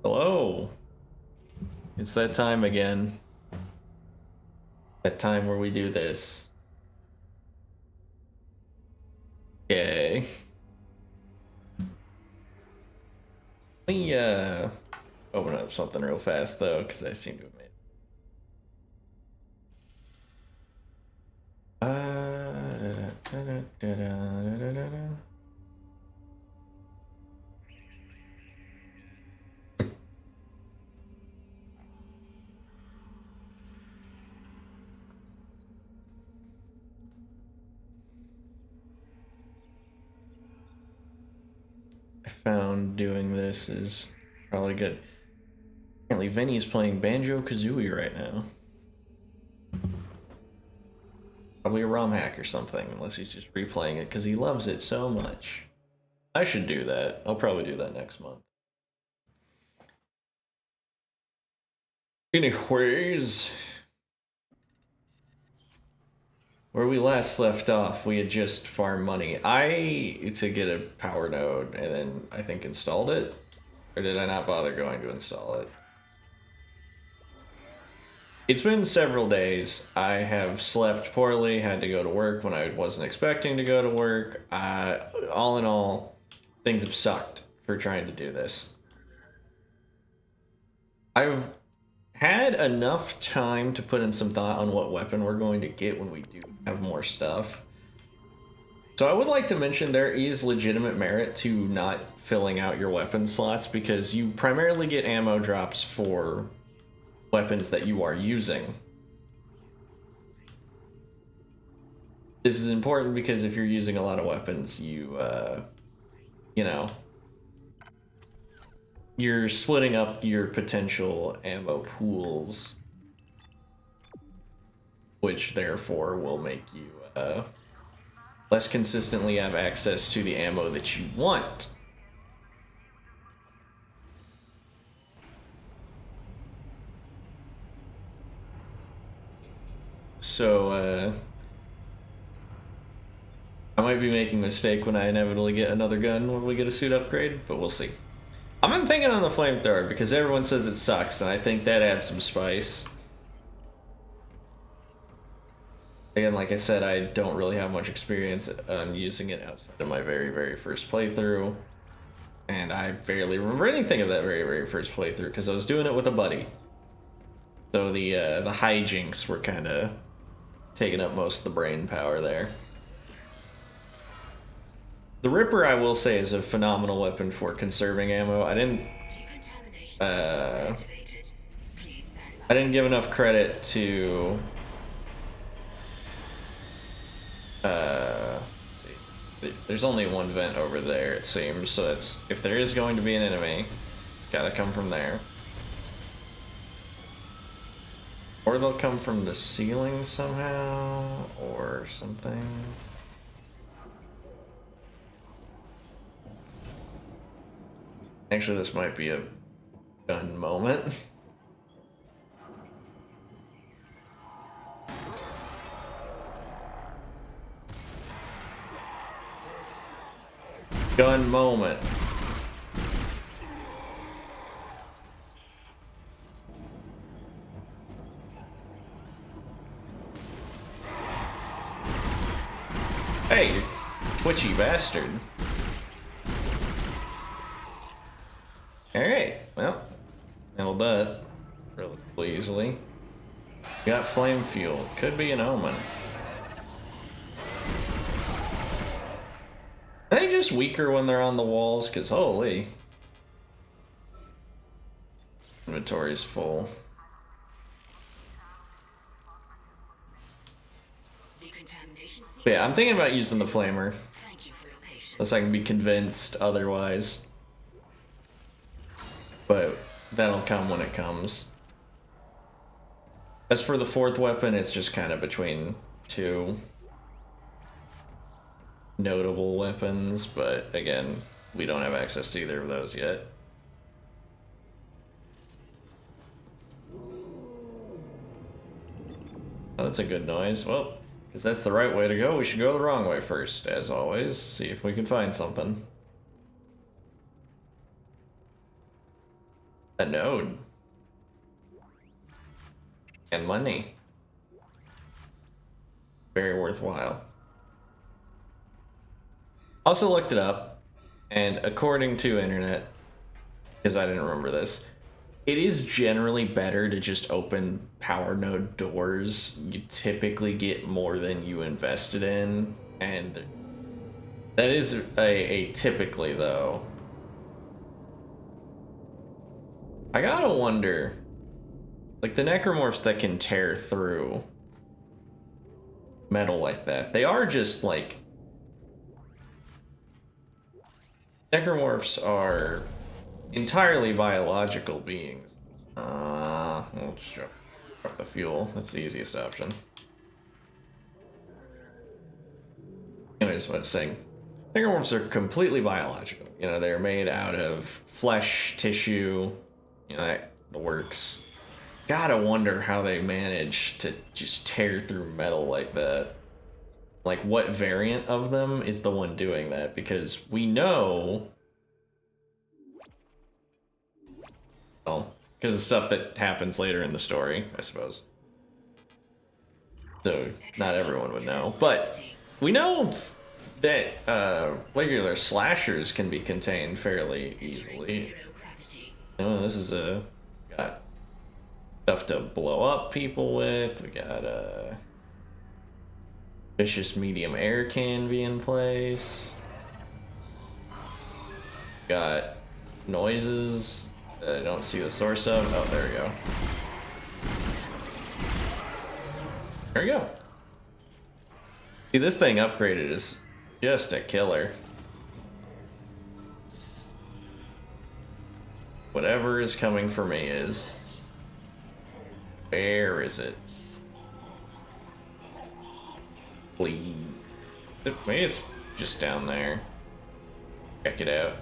Hello. It's that time again. That time where we do this. Yay. Let me open up something real fast though, because I seem to have made I found doing this is probably good. Apparently Vinny's playing Banjo-Kazooie right now. Probably a ROM hack or something, unless he's just replaying it because he loves it so much. I should do that. I'll probably do that next month. Anyways, where we last left off, we had just farmed money. To get a power node and then I think installed it. Or did I not bother going to install it? It's been several days. I have slept poorly, had to go to work when I wasn't expecting to go to work. All in all, things have sucked for trying to do this. I've had enough time to put in some thought on what weapon we're going to get when we do have more stuff. So I would like to mention there is legitimate merit to not filling out your weapon slots because you primarily get ammo drops for weapons that you are using. This is important because if you're using a lot of weapons, you know, you're splitting up your potential ammo pools, which therefore will make you less consistently have access to the ammo that you want. So, I might be making a mistake when I inevitably get another gun when we get a suit upgrade, but we'll see. I'm thinking on the flamethrower because everyone says it sucks, and I think that adds some spice. Again, like I said, I don't really have much experience on using it outside of my very, very first playthrough. And I barely remember anything of that very, very first playthrough because I was doing it with a buddy. So the hijinks were kind of taking up most of the brain power there. The Ripper, I will say, is a phenomenal weapon for conserving ammo. I didn't give enough credit to there's only one vent over there, it seems, so that's if there is going to be an enemy, it's gotta come from there. Or they'll come from the ceiling somehow, or something. Actually, this might be a gun moment. Gun moment. Hey, you twitchy bastard. Alright, well, handled that relatively easily. Got flame fuel. Could be an omen. Are they just weaker when they're on the walls? Because holy. Inventory's full. But yeah, I'm thinking about using the flamer. Unless I can be convinced otherwise. But that'll come when it comes. As for the fourth weapon, it's just kind of between two notable weapons, but again, we don't have access to either of those yet. Oh, that's a good noise. Well, because that's the right way to go, we should go the wrong way first, as always. See if we can find something. a node. And money. Very worthwhile. Also looked it up, and according to internet, because I didn't remember this, it is generally better to just open power node doors. You typically get more than you invested in, and that is a typically though. I gotta wonder, like the necromorphs that can tear through metal like that, they are just like, necromorphs are entirely biological beings. We'll just drop the fuel. That's the easiest option. Anyways, what I was saying, necromorphs are completely biological. You know, they're made out of flesh, tissue, you know, the works. Gotta wonder how they manage to just tear through metal like that. Like, what variant of them is the one doing that? Because we know... Well, because of stuff that happens later in the story, I suppose. So, not everyone would know. But we know that regular slashers can be contained fairly easily. Oh, this is got stuff to blow up people with. We got vicious medium air can be in place. Got noises that I don't see the source of. Oh, there we go. There we go. See, this thing upgraded is just a killer. Whatever is coming for me is... Where is it? Please. Maybe it's just down there. Check it out.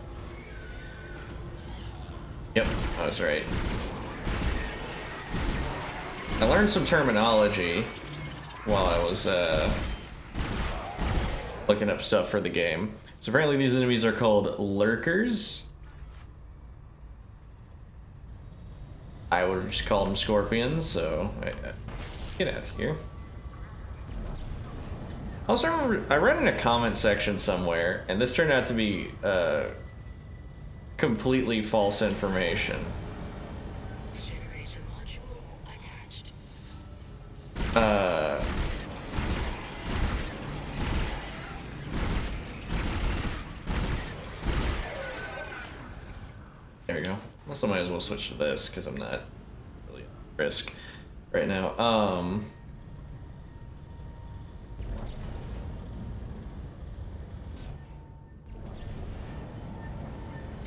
Yep, I was right. I learned some terminology while I was looking up stuff for the game. So apparently these enemies are called lurkers. I would have just called them scorpions, so get out of here. I also remember I read in a comment section somewhere, and this turned out to be completely false information. There we go. Also, might as well switch to this because I'm not really at risk right now.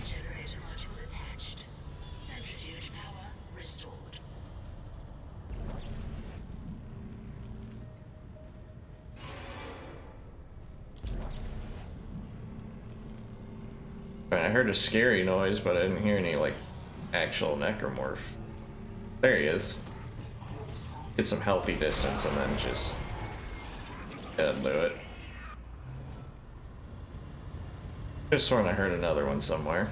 Generator module attached. Centrifuge power restored. I heard a scary noise, but I didn't hear any like actual necromorph. There he is. Get some healthy distance and then just do it. Just sworn I heard another one somewhere.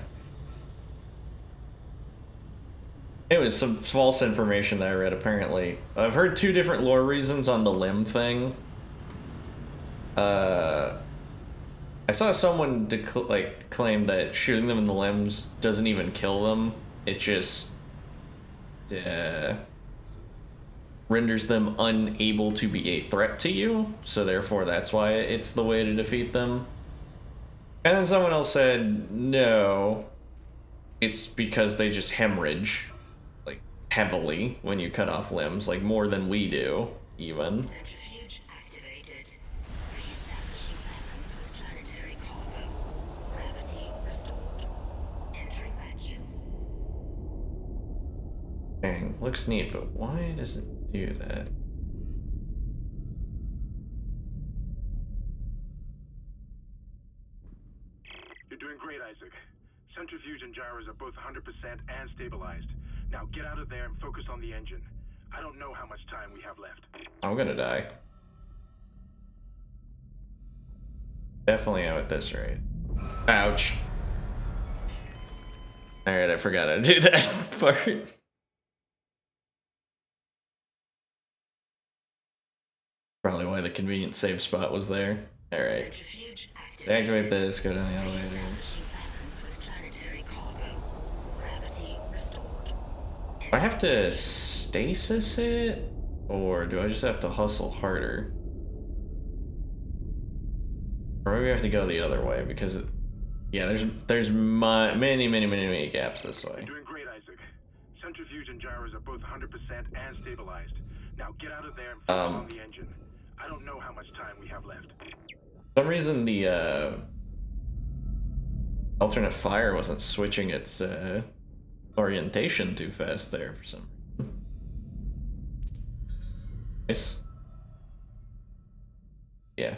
It was some false information that I read, apparently. I've heard two different lore reasons on the limb thing. I saw someone claim that shooting them in the limbs doesn't even kill them. It just renders them unable to be a threat to you. So therefore, that's why it's the way to defeat them. And then someone else said, no, it's because they just hemorrhage, like, heavily when you cut off limbs, like, more than we do, even. Centrifuge activated. Reestablishing balance with planetary cargo. Gravity restored. Entering vacuum. Dang, looks neat, but why does it do that? You're doing great, Isaac. Centrifuge and gyros are both 100% and stabilized. Now get out of there and focus on the engine. I don't know how much time we have left. I'm gonna die. Definitely am at this rate. Ouch. Alright, I forgot how to do that part. Probably why the convenient save spot was there. Alright. Centrifuge Activate this, go down the elevator. Establishing weapons with planetary cargo. Gravity restored. Do I have to stasis it? Or do I just have to hustle harder? Or maybe I have to go the other way because, yeah, there's many gaps this way. You're doing great, Isaac. Centrifuge and gyros are both 100% and stabilized. Now get out of there and focus on the engine. I don't know how much time we have left. For some reason, the alternate fire wasn't switching its orientation too fast there for some reason. Nice. Yeah.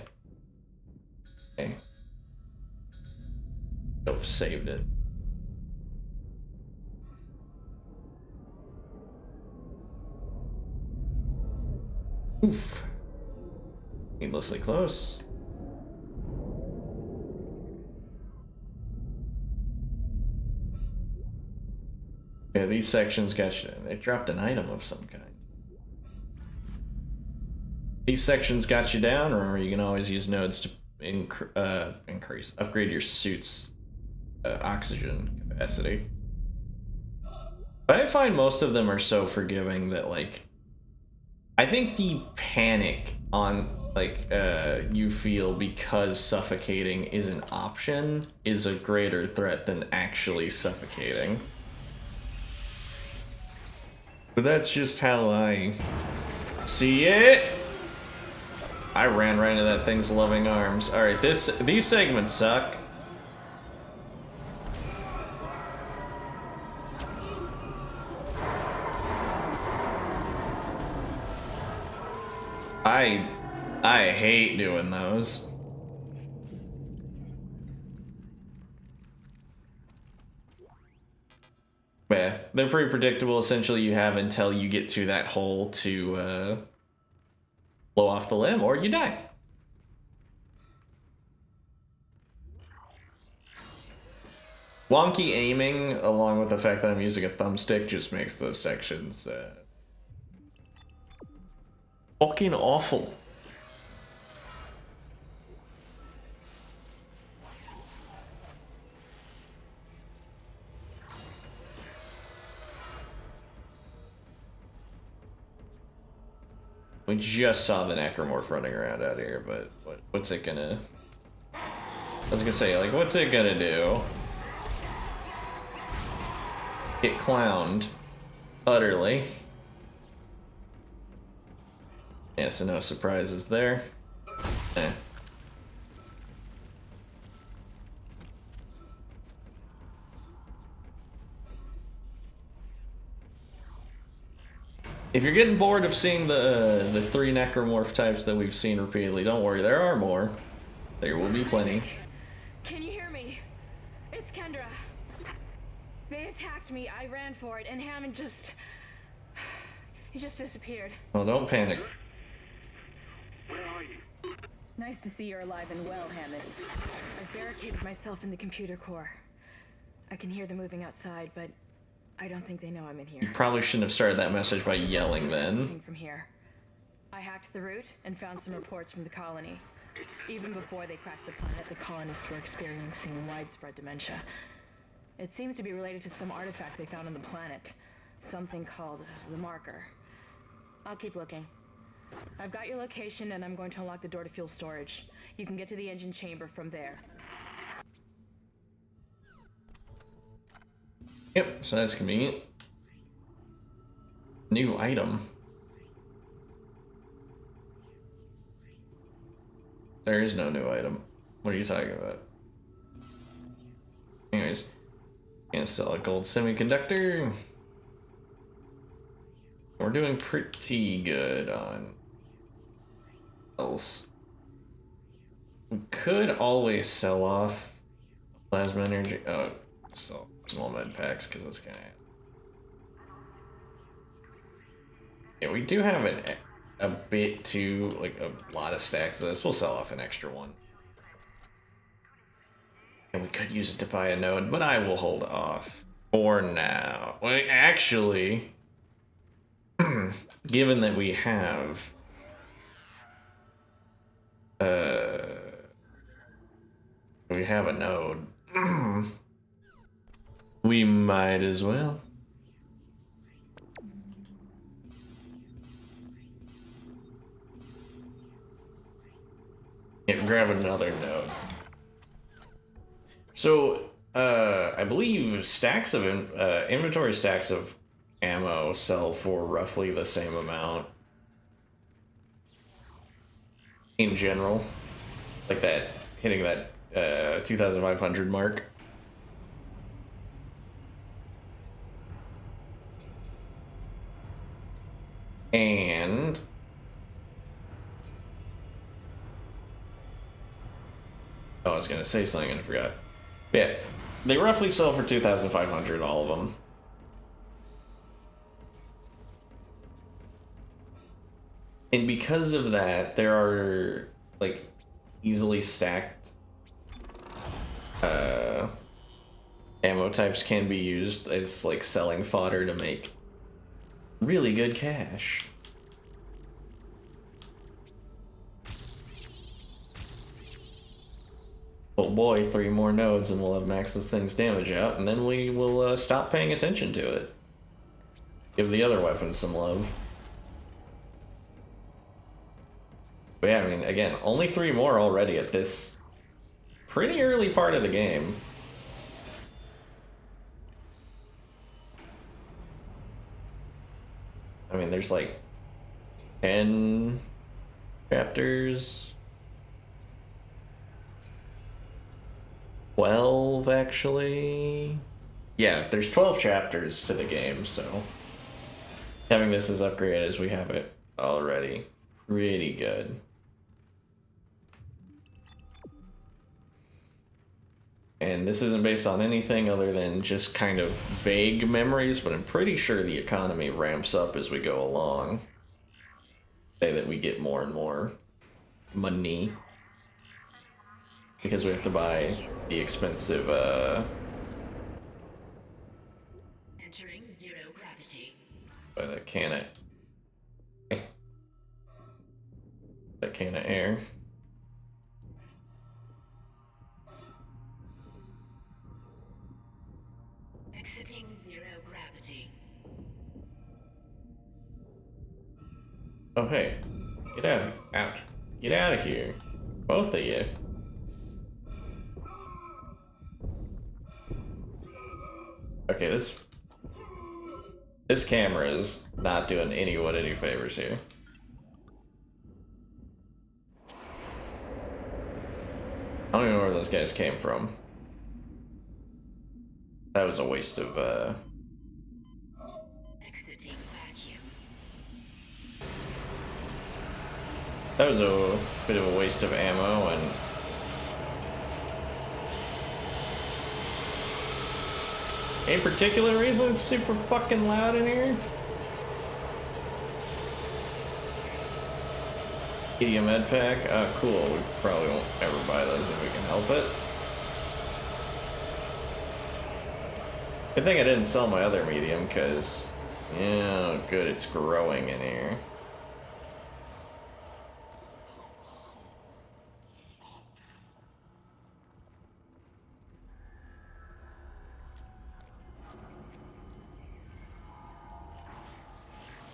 Okay. Oh, saved it. Oof. Needlessly close. Yeah, these sections got you. They dropped an item of some kind. These sections got you down. Remember, you can always use nodes to upgrade your suit's oxygen capacity. But I find most of them are so forgiving that, like, I think the panic on, like, you feel because suffocating is an option is a greater threat than actually suffocating. But that's just how I see it. I ran right into that thing's loving arms. Alright, these segments suck. I hate doing those. Yeah, they're pretty predictable. Essentially, you have until you get to that hole to blow off the limb, or you die. Wonky aiming, along with the fact that I'm using a thumbstick, just makes those sections fucking awful. We just saw the necromorph running around out here, but what's it gonna... I was gonna say, like, what's it gonna do? Get clowned. Utterly. Yeah, so no surprises there. Eh. If you're getting bored of seeing the three necromorph types that we've seen repeatedly, don't worry, there are more. There will be plenty. Can you hear me? It's Kendra. They attacked me, I ran for it, and Hammond just... he just disappeared. Well, don't panic. Where are you? Nice to see you're alive and well, Hammond. I've barricaded myself in the computer core. I can hear them moving outside, but I don't think they know I'm in here. You probably shouldn't have started that message by yelling then. From here. I hacked the route and found some reports from the colony. Even before they cracked the planet, the colonists were experiencing widespread dementia. It seems to be related to some artifact they found on the planet. Something called the Marker. I'll keep looking. I've got your location and I'm going to unlock the door to fuel storage. You can get to the engine chamber from there. Yep, so that's convenient. New item. There is no new item. What are you talking about? Anyways, gonna sell a gold semiconductor. We're doing pretty good on else. We could always sell off plasma energy. Oh, so small med packs because it's kind of. Yeah, we do have a bit too, like a lot of stacks of this. We'll sell off an extra one. And we could use it to buy a node, but I will hold off. For now. Well, actually, given that we have a node, we might as well. Yeah, grab another node. So, I believe stacks of inventory stacks of ammo sell for roughly the same amount in general, like that, hitting that 2,500 mark. And oh, I was gonna say something and I forgot. Yeah, they roughly sell for 2,500, all of them. And because of that, there are like easily stacked ammo types can be used as like selling fodder to make really good cash. Oh boy, 3 more nodes and we'll have maxed this thing's damage out, and then we will stop paying attention to it. Give the other weapons some love. But yeah, I mean, again, only 3 more already at this pretty early part of the game. I mean, there's like 10 chapters. 12, actually. Yeah, there's 12 chapters to the game, so having this as upgraded as we have it already, pretty good. And this isn't based on anything other than just kind of vague memories, but I'm pretty sure the economy ramps up as we go along. Say that we get more and more money because we have to buy the expensive Entering zero gravity. by the can of air. Exiting zero gravity. Oh hey, get out of here, both of you. Okay, this camera is not doing anyone any favors here. I don't even know where those guys came from. That was a waste of Exiting vacuum. that was a bit of a waste of ammo and any particular reason it's super fucking loud in here? Give you a med pack? Cool. We probably won't ever buy those if we can help it. Good thing I didn't sell my other medium, because, yeah, good, it's growing in here.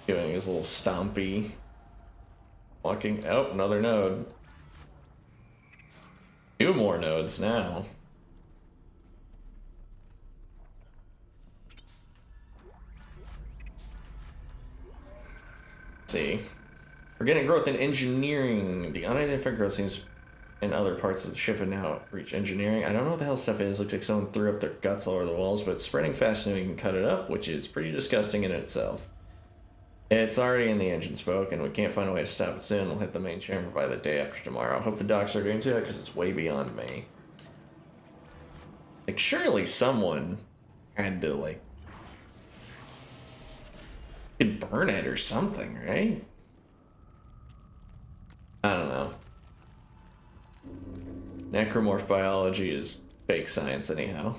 Doing his little stompy. Walking. Oh, another node. 2 more nodes now. Let's see. We're getting growth in engineering. The unidentified growth seems in other parts of the ship and now reach engineering. I don't know what the hell stuff is. Looks like someone threw up their guts all over the walls, but it's spreading fast and we can cut it up, which is pretty disgusting in itself. It's already in the engine spoke, and we can't find a way to stop it soon. We'll hit the main chamber by the day after tomorrow. I hope the docs are doing too, because it's way beyond me. Like, surely someone had to, like, could burn it or something, right? I don't know. Necromorph biology is fake science anyhow.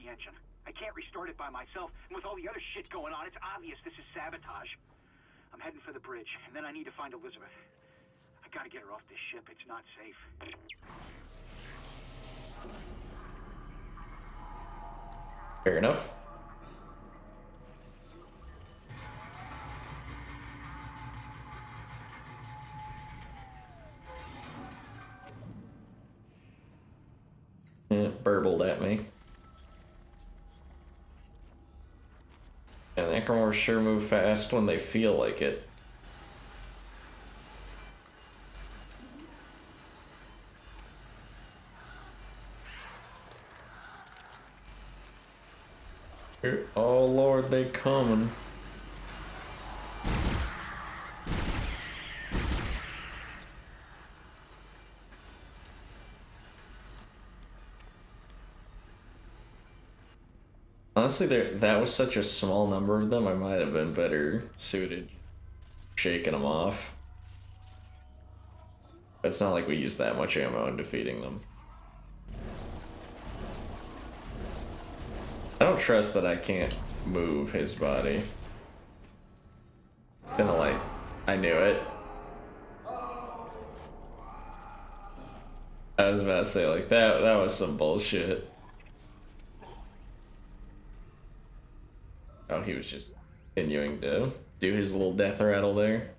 engine. I can't restart it by myself, and with all the other shit going on, it's obvious this is sabotage. I'm heading for the bridge, and then I need to find Elizabeth. I gotta get her off this ship. It's not safe. Fair enough. It burbled at me. And the Necromorphs sure move fast when they feel like it. Oh Lord, they coming. Honestly, that was such a small number of them, I might have been better suited shaking them off. It's not like we used that much ammo in defeating them. I don't trust that I can't move his body. Kinda like, I knew it. I was about to say, like, that was some bullshit. Oh, he was just continuing to do his little death rattle there.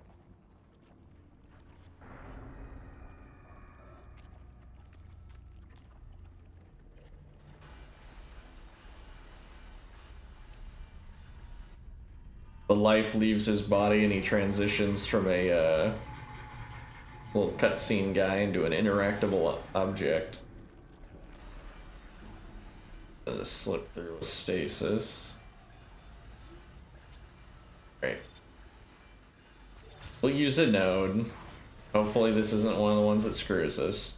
The life leaves his body and he transitions from a little cutscene guy into an interactable object. Just slip through with stasis. Right. We'll use a node. Hopefully this isn't one of the ones that screws us.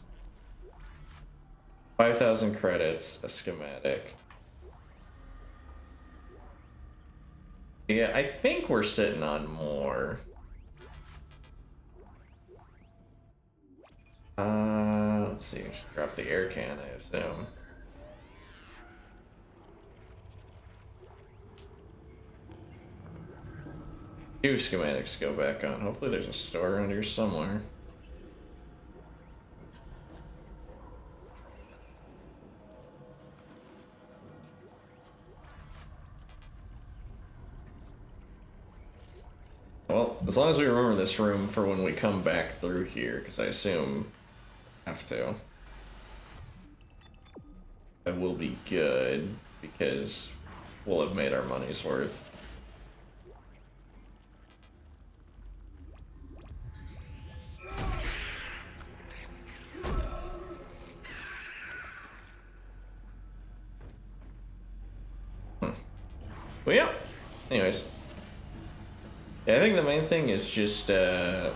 5,000 credits, a schematic. Yeah, I think we're sitting on more. Let's see, just drop the air can, I assume. Two schematics go back on. Hopefully there's a store around here somewhere. Well, as long as we remember this room for when we come back through here, because I assume I have to. That will be good, because we'll have made our money's worth. Well, yeah. Anyways. Yeah, I think the main thing is just, I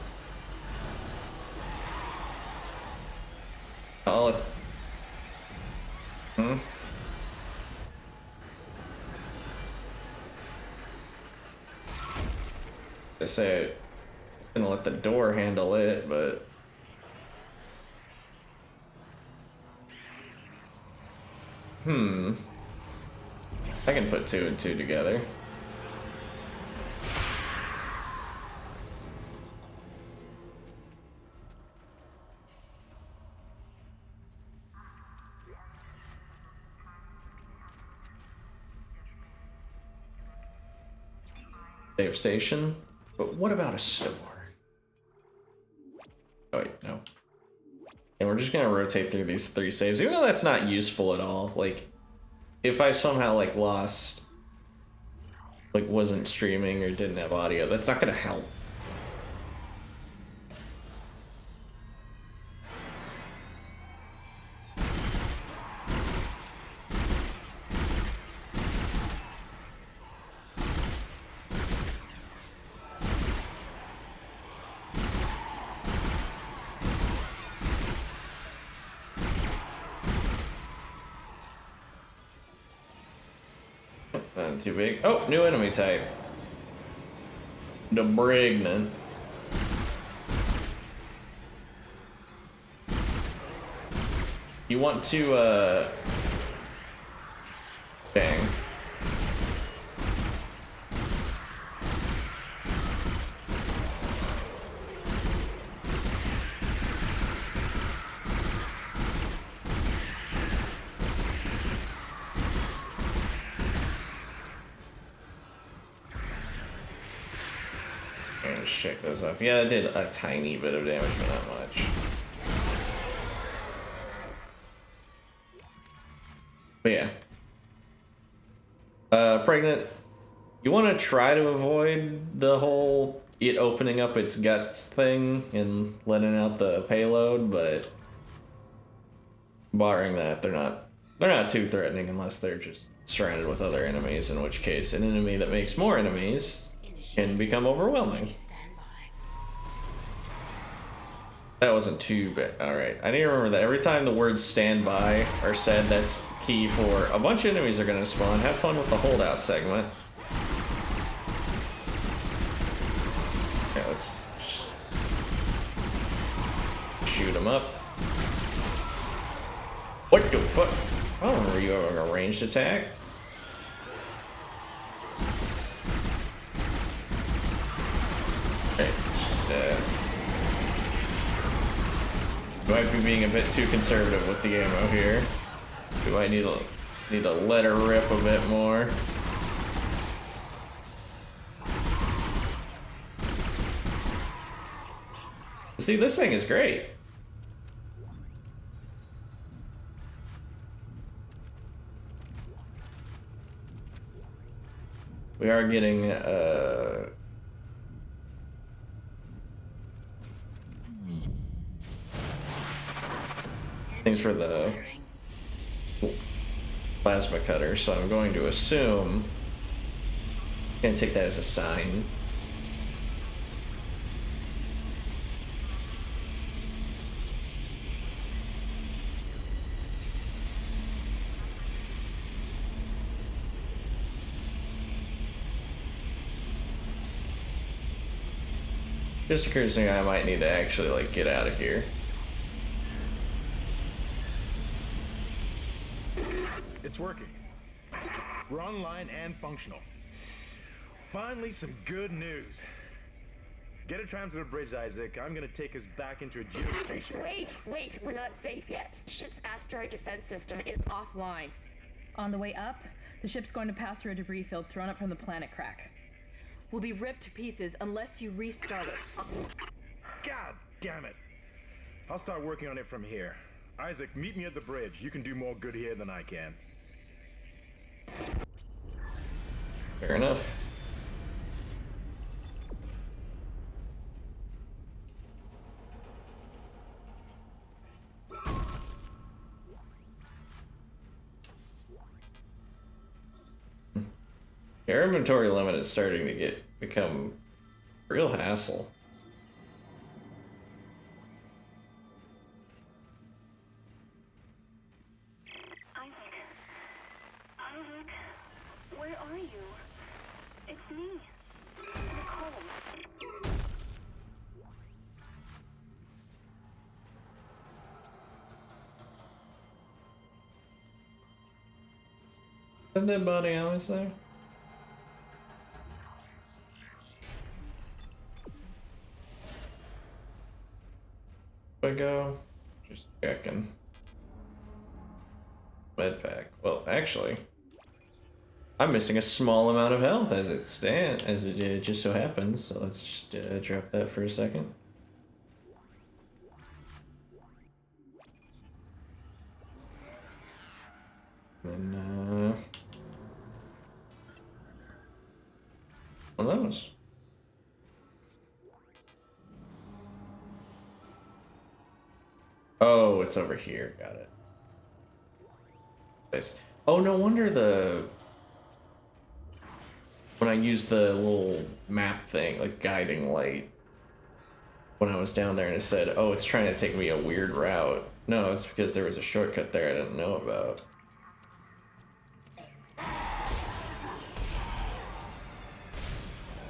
say I was gonna let the door handle it, but I can put 2 and 2 together. Save station? But what about a store? Oh wait, no. And we're just gonna rotate through these 3 saves, even though that's not useful at all. Like, if I somehow, like, lost, like, wasn't streaming or didn't have audio, that's not gonna help. Not too big. Oh, new enemy type. The Brignan. You want to, check those off. Yeah, it did a tiny bit of damage, but not much. But yeah. Pregnant, you want to try to avoid the whole it opening up its guts thing and letting out the payload, but barring that, they're not too threatening unless they're just surrounded with other enemies, in which case an enemy that makes more enemies can become overwhelming. That wasn't too bad. Alright, I need to remember that every time the words stand by are said, that's key for a bunch of enemies are going to spawn. Have fun with the holdout segment. Yeah, let's shoot them up. What the fuck? I don't remember you having a ranged attack. Okay, might be being a bit too conservative with the ammo here. We might need to let her rip a bit more. See, this thing is great. We are getting things for the plasma cutter, so I'm going to assume I'm gonna take that as a sign. Just occurs to me I might need to actually like get out of here. It's working. We're online and functional. Finally, some good news. Get a tram to the bridge, Isaac. I'm gonna take us back into a geostation. Wait, we're not safe yet. Ship's asteroid defense system is offline. On the way up, the ship's going to pass through a debris field thrown up from the planet crack. We'll be ripped to pieces unless you restart it. God damn it. I'll start working on it from here. Isaac, meet me at the bridge. You can do more good here than I can. Fair enough. Our inventory limit is starting to become a real hassle. Isaac, where are you? It's me, Nicole. Isn't that body always there? I go? Just checking. Med pack. Well, actually, I'm missing a small amount of health as it just so happens. So let's just drop that for a second. Then one of those. Oh, it's over here. Got it. Nice. Oh, no wonder when I used the little map thing, like guiding light, when I was down there and it said, oh, it's trying to take me a weird route. No, it's because there was a shortcut there I didn't know about.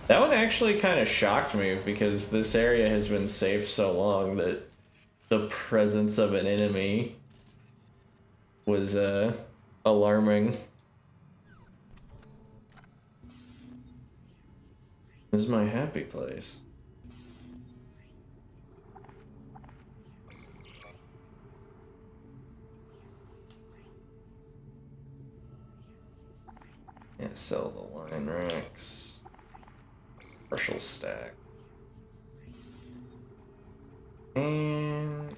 That one actually kind of shocked me because this area has been safe so long that the presence of an enemy was alarming. This is my happy place. Yeah, sell the wine racks. Partial stack. And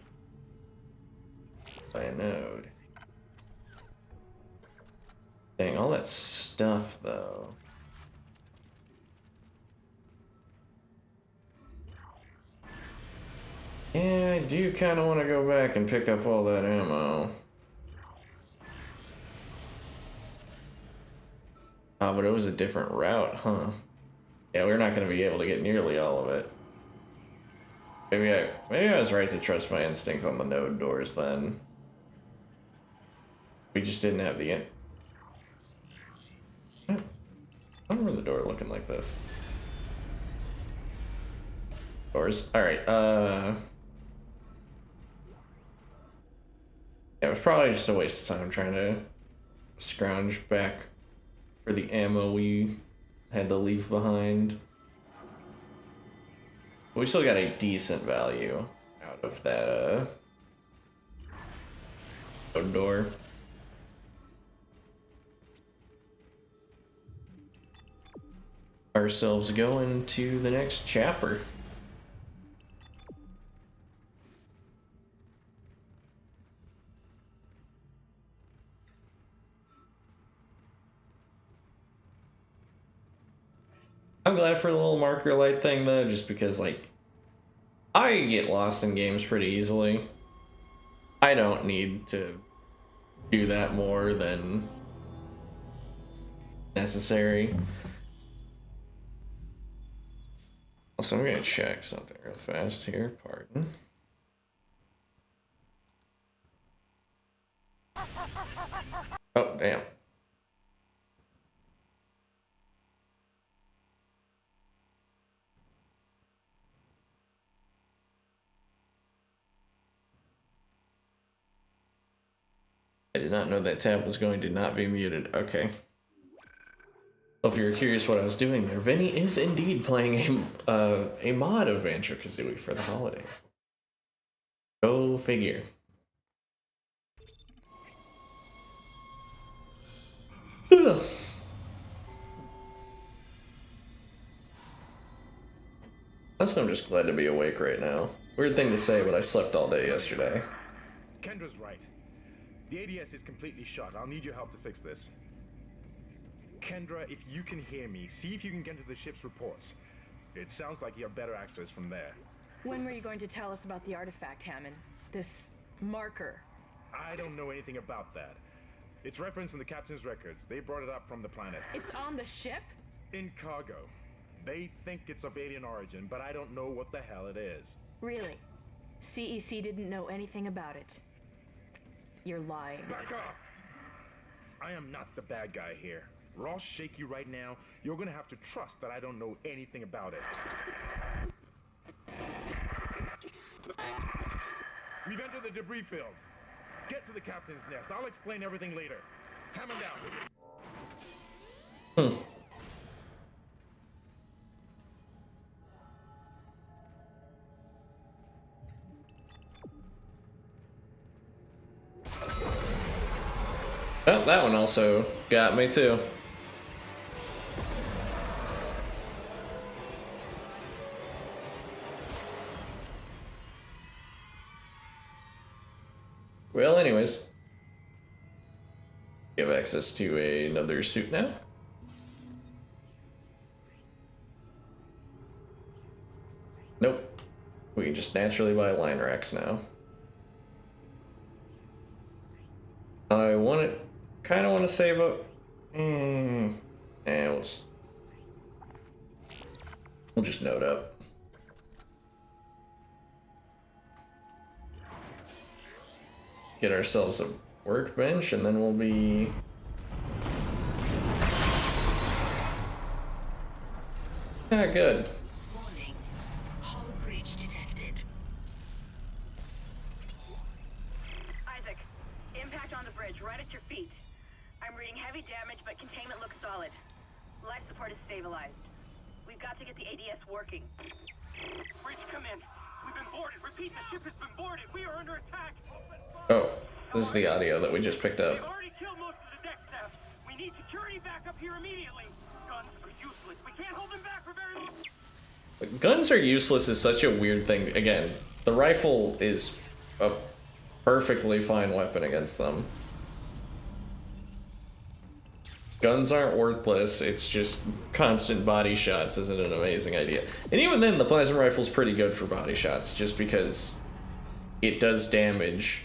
by a node. Dang, all that stuff though. Yeah, I do kind of want to go back and pick up all that ammo. Ah, but it was a different route, huh? Yeah, we're not going to be able to get nearly all of it. Maybe I was right to trust my instinct on the node doors then. We just didn't have the I don't remember the door looking like this. Doors. Alright, yeah, it was probably just a waste of time trying to scrounge back for the ammo we had to leave behind. We still got a decent value out of that door. Ourselves going to the next chapter. I'm glad for the little marker light thing though, just because like I get lost in games pretty easily. I don't need to do that more than necessary. Also, I'm gonna check something real fast here, pardon. Oh, damn. I did not know that tab was going to not be muted. Okay. Well, if you're curious what I was doing there, Vinny is indeed playing a mod of Banjo-Kazooie for the holiday. Go figure. Ugh. Honestly, I'm just glad to be awake right now. Weird thing to say, but I slept all day yesterday. Kendra's right. The ADS is completely shut. I'll need your help to fix this. Kendra, if you can hear me, see if you can get to the ship's reports. It sounds like you have better access from there. When were you going to tell us about the artifact, Hammond? This marker? I don't know anything about that. It's referenced in the captain's records. They brought it up from the planet. It's on the ship? In cargo. They think it's of alien origin, but I don't know what the hell it is. Really? CEC didn't know anything about it. You're lying. Back up! I am not the bad guy here. Ross shake you right now. You're gonna have to trust that I don't know anything about it. We've entered the debris field. Get to the captain's nest. I'll explain everything later. Hammond out. Oh, that one also got me too. Well, anyways, you have access to another suit now. Nope. We can just naturally buy line racks now. I want it. Kind of want to save up. And we'll just note up. Get ourselves a workbench, and then we'll be. Ah, good. Warning. Hull breach detected. Isaac, impact on the bridge, right at your feet. I'm reading heavy damage, but containment looks solid. Life support is stabilized. We've got to get the ADS working. Bridge, come in. We've been boarded. Repeat, the ship has been boarded. We are under attack. Oh, this is the audio that we just picked We've up. already killed most of the deck staff. We need security backup here immediately. Guns are useless. We can't hold them back for very long. Guns are useless is such a weird thing. Again, The rifle is a perfectly fine weapon against them. Guns aren't worthless, it's just constant body shots isn't an amazing idea. And even then, the plasma rifle's pretty good for body shots, just because it does damage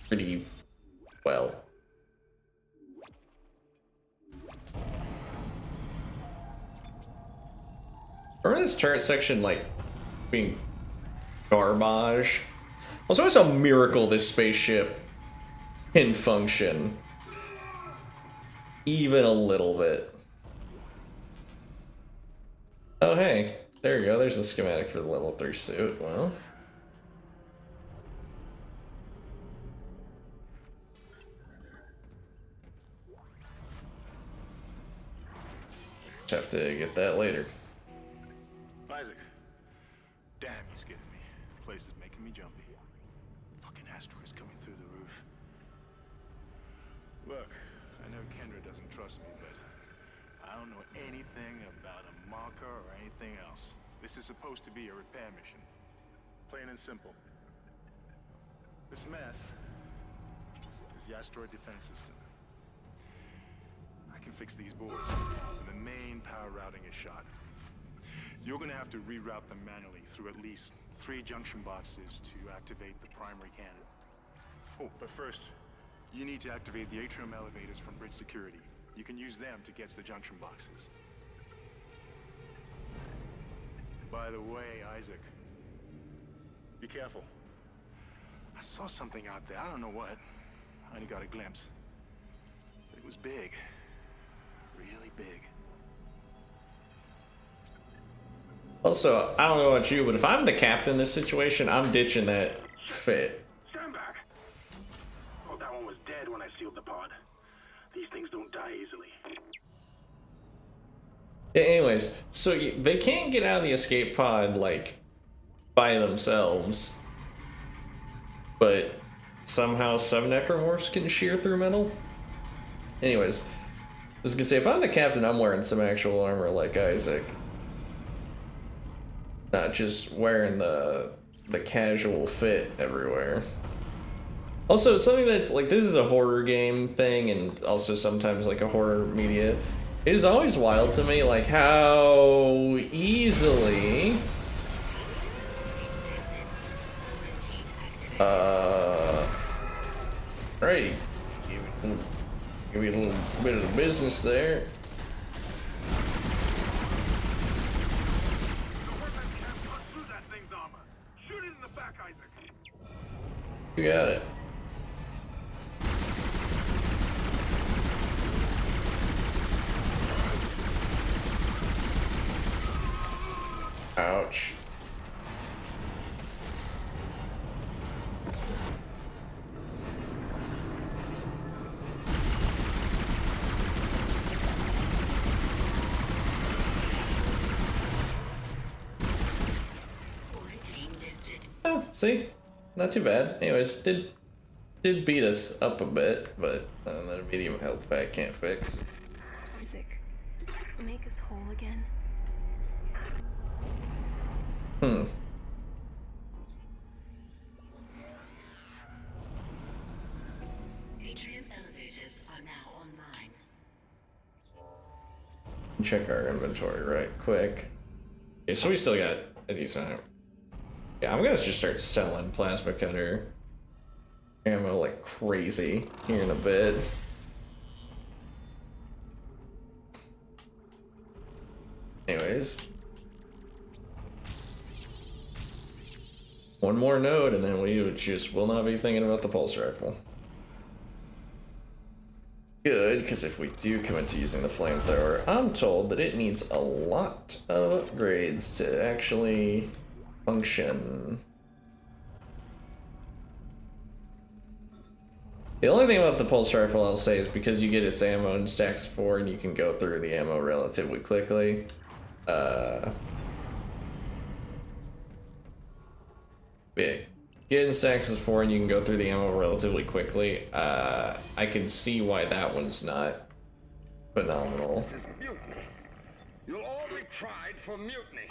pretty well. Remember this turret section, like, being garbage? Also, it's a miracle this spaceship can function. Even a little bit. Oh, hey. There you go. There's the schematic for the level 3 suit. Well. Just have to get that later. Isaac. Damn, you scared me. The place is making me jumpy. Fucking asteroids coming through the roof. Look, I know Kendra doesn't trust me, but I don't know anything about a marker or anything else. This is supposed to be a repair mission. Plain and simple. This mess is the asteroid defense system. I can fix these boards when the main power routing is shot. You're gonna have to reroute them manually through at least 3 junction boxes to activate the primary cannon. Oh, but first, you need to activate the atrium elevators from bridge security. You can use them to get to the junction boxes. By the way, Isaac, be careful. I saw something out there. I don't know what. I only got a glimpse. But it was big. Really big. Also, I don't know about you, but if I'm the captain in this situation, I'm ditching that fit. Stand back. Oh, that one was dead when I sealed the pod. These things don't die easily. Anyways, so they can't get out of the escape pod, like, by themselves. But somehow some necromorphs can shear through metal. Anyways, I was gonna say, if I'm the captain, I'm wearing some actual armor like Isaac. Not just wearing the casual fit everywhere. Also, something that's like, this is a horror game thing, and also sometimes like a horror media. It is always wild to me, like how easily right, give me a little bit of the business there. You got it. Ouch. Oh, see? Not too bad. Anyways, did beat us up a bit, but that a medium health pack can't fix. Isaac, make us whole again. Atrium elevators are now online. Check our inventory right quick. Okay, so we still got a decent amount. Yeah, I'm gonna just start selling plasma cutter ammo like crazy here in a bit. Anyways. One more node and then we just will not be thinking about the pulse rifle. Good, because if we do commit to using the flamethrower, I'm told that it needs a lot of upgrades to actually function. The only thing about the pulse rifle I'll say is because you get its ammo in stacks of 4 and you can go through the ammo relatively quickly. Yeah, get in stacks of 4 and you can go through the ammo relatively quickly. I can see why that one's not phenomenal. Mutiny. You'll all be tried for mutiny.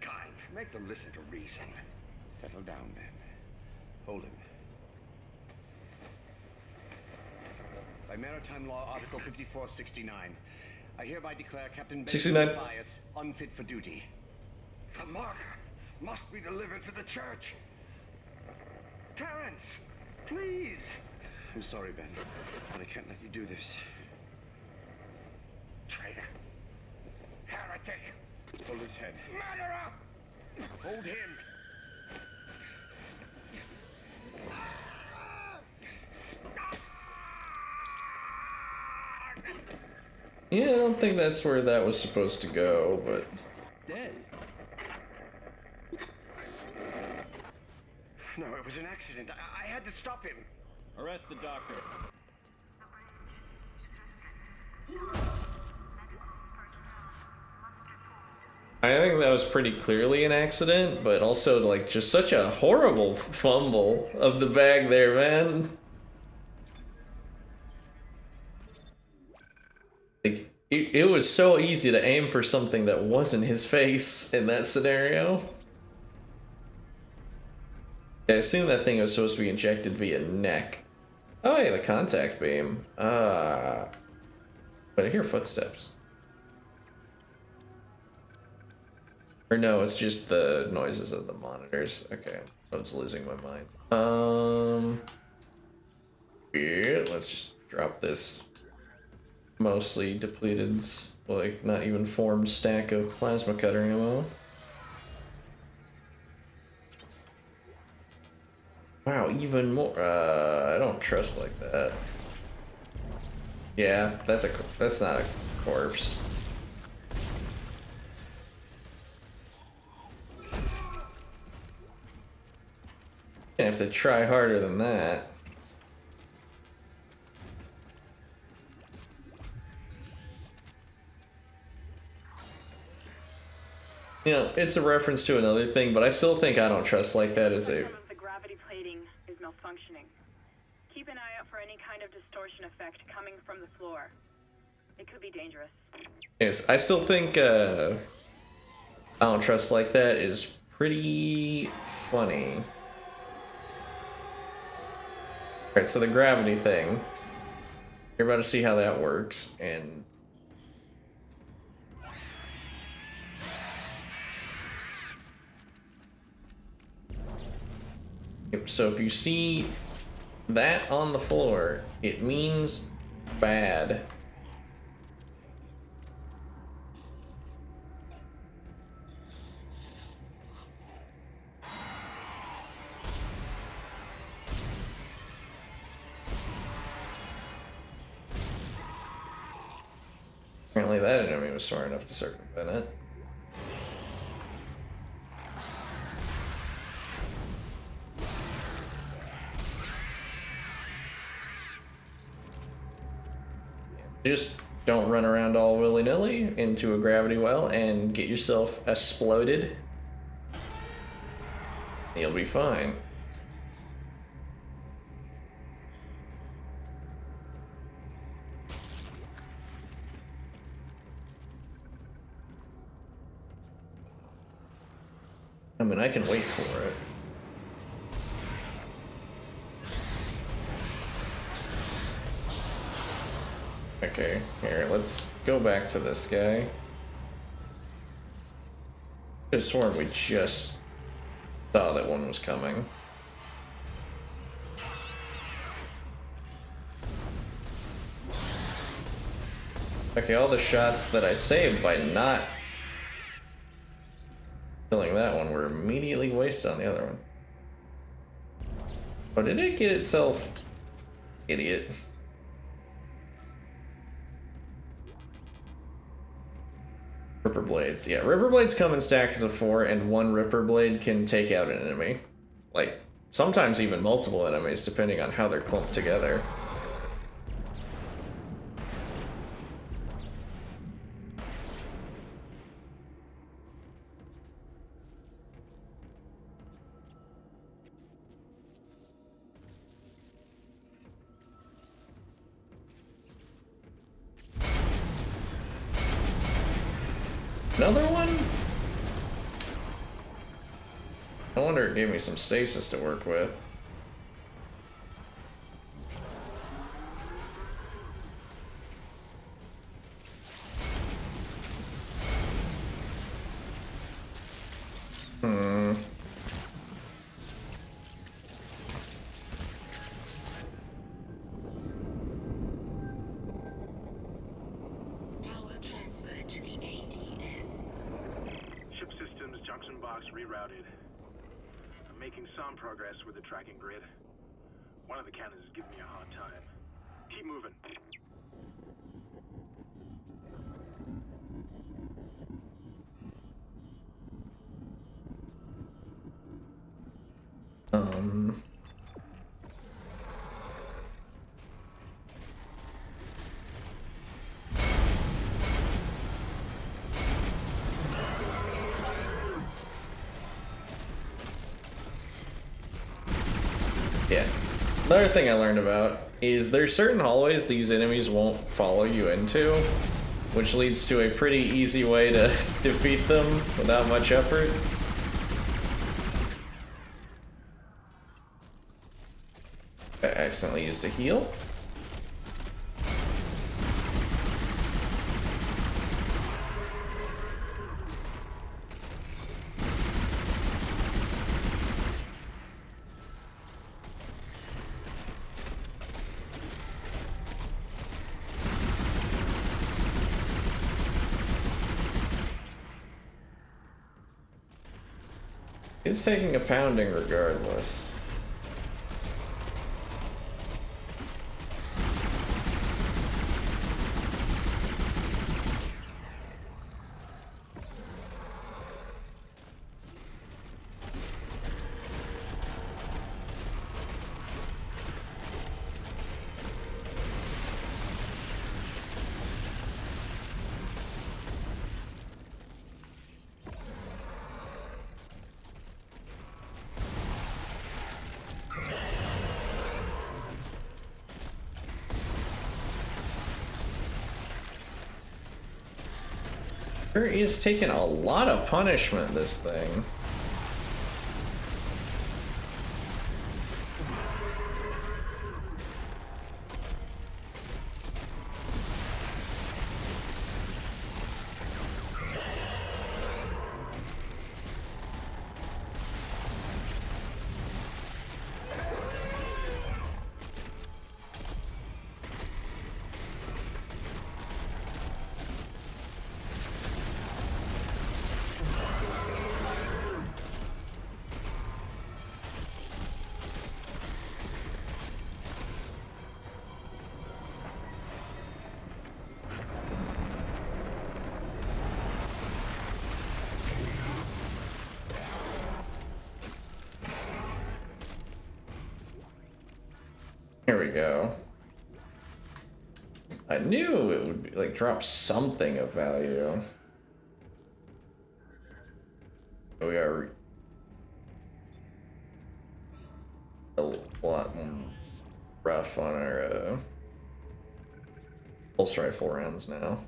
God, make them listen to reason. Settle down, Ben. Hold him. By Maritime Law, Article 5469, I hereby declare Captain Ben 69. Mathias unfit for duty. The mark must be delivered to the church. Terrence, please. I'm sorry, Ben, but I can't let you do this. Traitor. Heretic. Hold his head. Murderer! Hold him. Yeah, I don't think that's where that was supposed to go, but Dead. No, it was an accident. I had to stop him. Arrest the doctor. I think that was pretty clearly an accident, but also like just such a horrible fumble of the bag there, man. Like it was so easy to aim for something that wasn't his face in that scenario. I assume that thing was supposed to be injected via neck. Oh yeah, the contact beam. But I hear footsteps. Or no, it's just the noises of the monitors. Okay, I was losing my mind. Yeah, let's just drop this mostly depleted, like not even formed stack of plasma cutter ammo. Wow, even more. I don't trust like that. Yeah, that's not a corpse. I have to try harder than that. You know, it's a reference to another thing, but I still think I don't trust like that as a... Some of the gravity plating is malfunctioning. Keep an eye out for any kind of distortion effect coming from the floor. It could be dangerous. Yes, I still think I don't trust like that is pretty funny. Alright, so the gravity thing. You're about to see how that works, and... Yep, so if you see that on the floor, it means bad. Apparently that enemy was smart enough to circumvent it. Just don't run around all willy-nilly into a gravity well and get yourself exploded. You'll be fine. I mean, I can wait for it. Okay, here, let's go back to this guy. I could have sworn we just saw that one was coming. Okay, all the shots that I saved by not killing that one were immediately wasted on the other one. Oh, did it get itself? Idiot. Ripper blades. Yeah, ripper blades come in stacks of 4, and one ripper blade can take out an enemy. Like, sometimes even multiple enemies, depending on how they're clumped together. Another one? No wonder it gave me some stasis to work with. Power transferred to the ADS. Ship systems, junction box rerouted. I'm making some progress with the tracking grid. One of the cannons is giving me a hard time. Keep moving. Um... Yeah. Another thing I learned about is there's certain hallways these enemies won't follow you into, which leads to a pretty easy way to defeat them without much effort. I accidentally used a heal. He's taking a pounding regardless. He is taking a lot of punishment, this thing. Here we go. I knew it would be, like, drop something of value. We are a lot rough on our pulse rifle rounds now.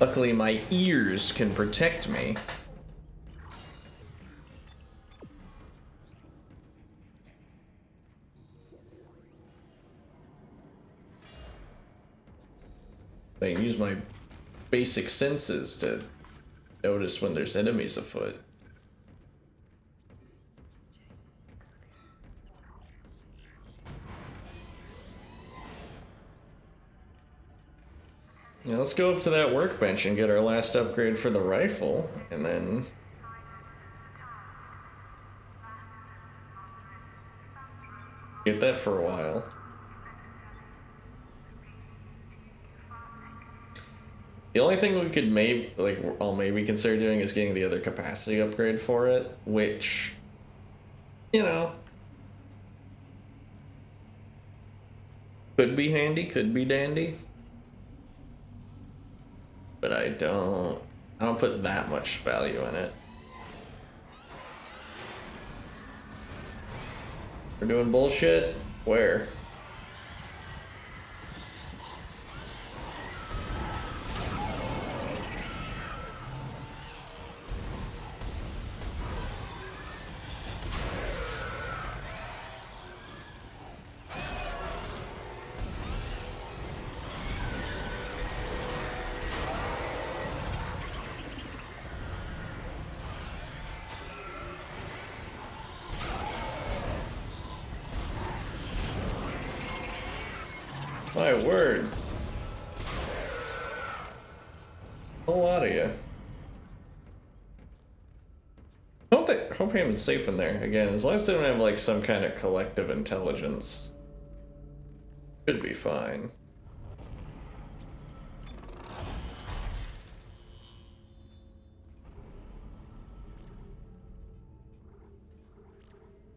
Luckily, my ears can protect me. I can use my basic senses to notice when there's enemies afoot. Yeah, let's go up to that workbench and get our last upgrade for the rifle, and then get that for a while. The only thing we could I'll maybe consider doing is getting the other capacity upgrade for it, which, you know, could be handy, could be dandy. But I don't put that much value in it. We're doing bullshit? Where? My word. A lot of you. Hope Hammond's safe in there. Again, as long as they don't have like some kind of collective intelligence, should be fine.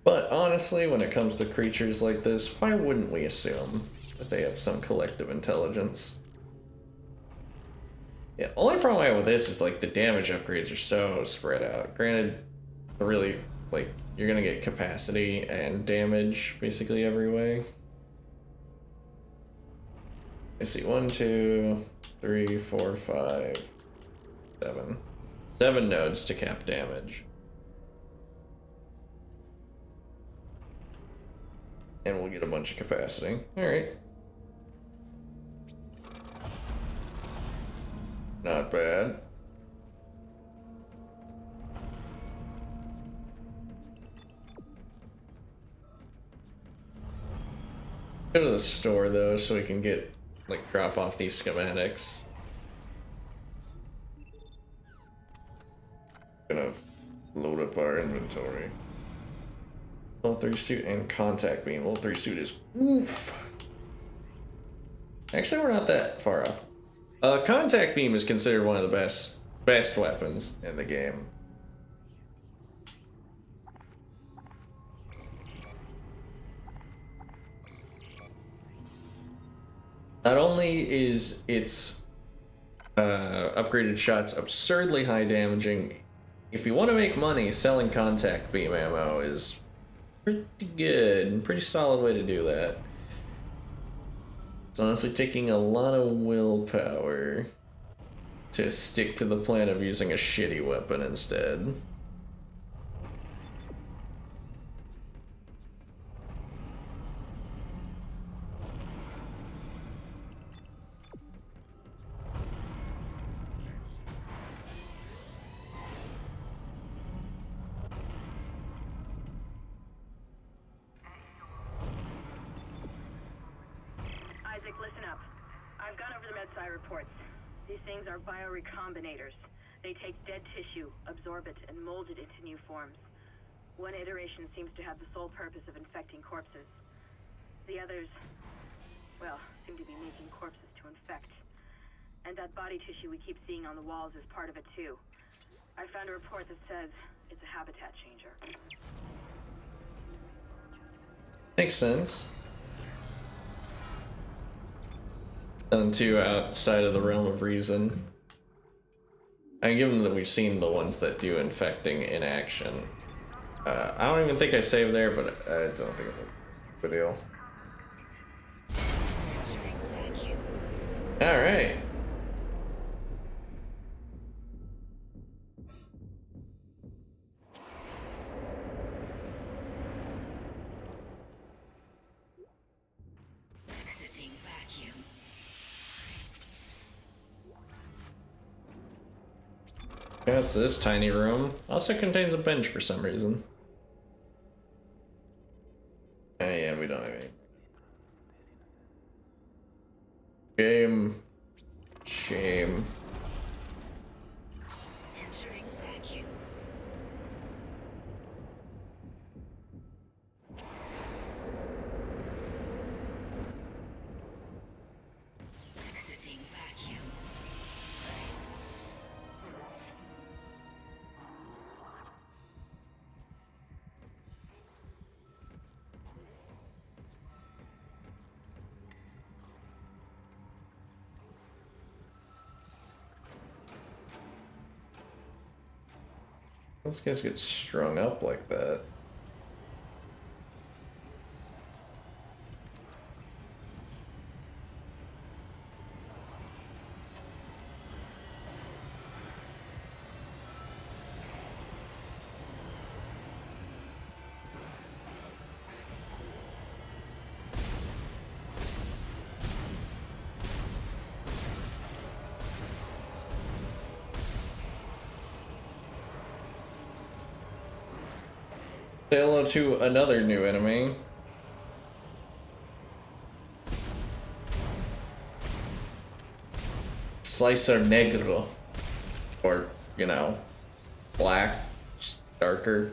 But honestly, when it comes to creatures like this, why wouldn't we assume that they have some collective intelligence? Yeah, only problem I have with this is like the damage upgrades are so spread out. Granted, really, like, you're gonna get capacity and damage basically every way. I see 1, 2, 3, 4, 5, 7. 7 nodes to cap damage. And we'll get a bunch of capacity. Alright. Not bad. Go to the store though, so we can get, like, drop off these schematics. Gonna load up our inventory. Level 3 suit and contact beam. Level 3 suit is oof. Actually, we're not that far off. Contact beam is considered one of the best weapons in the game. Not only is its upgraded shots absurdly high damaging, if you want to make money, selling contact beam ammo is pretty good, pretty solid way to do that. It's honestly taking a lot of willpower to stick to the plan of using a shitty weapon instead. Isaac, listen up. I've gone over the MedSci reports. These things are biorecombinators. They take dead tissue, absorb it, and mold it into new forms. One iteration seems to have the sole purpose of infecting corpses. The others, well, seem to be making corpses to infect. And that body tissue we keep seeing on the walls is part of it too. I found a report that says it's a habitat changer. Makes sense. Nothing too outside of the realm of reason. I mean, given that we've seen the ones that do infecting in action. I don't even think I saved there, but I don't think it's a big deal. Alright. Exiting vacuum. Yes, this tiny room also contains a bench for some reason. Yeah, we don't have any. Shame. Shame. Entering vacuum. Exiting vacuum. Those guys get strung up like that. Say hello to another new enemy. Slicer Negro. Or, you know, black, darker.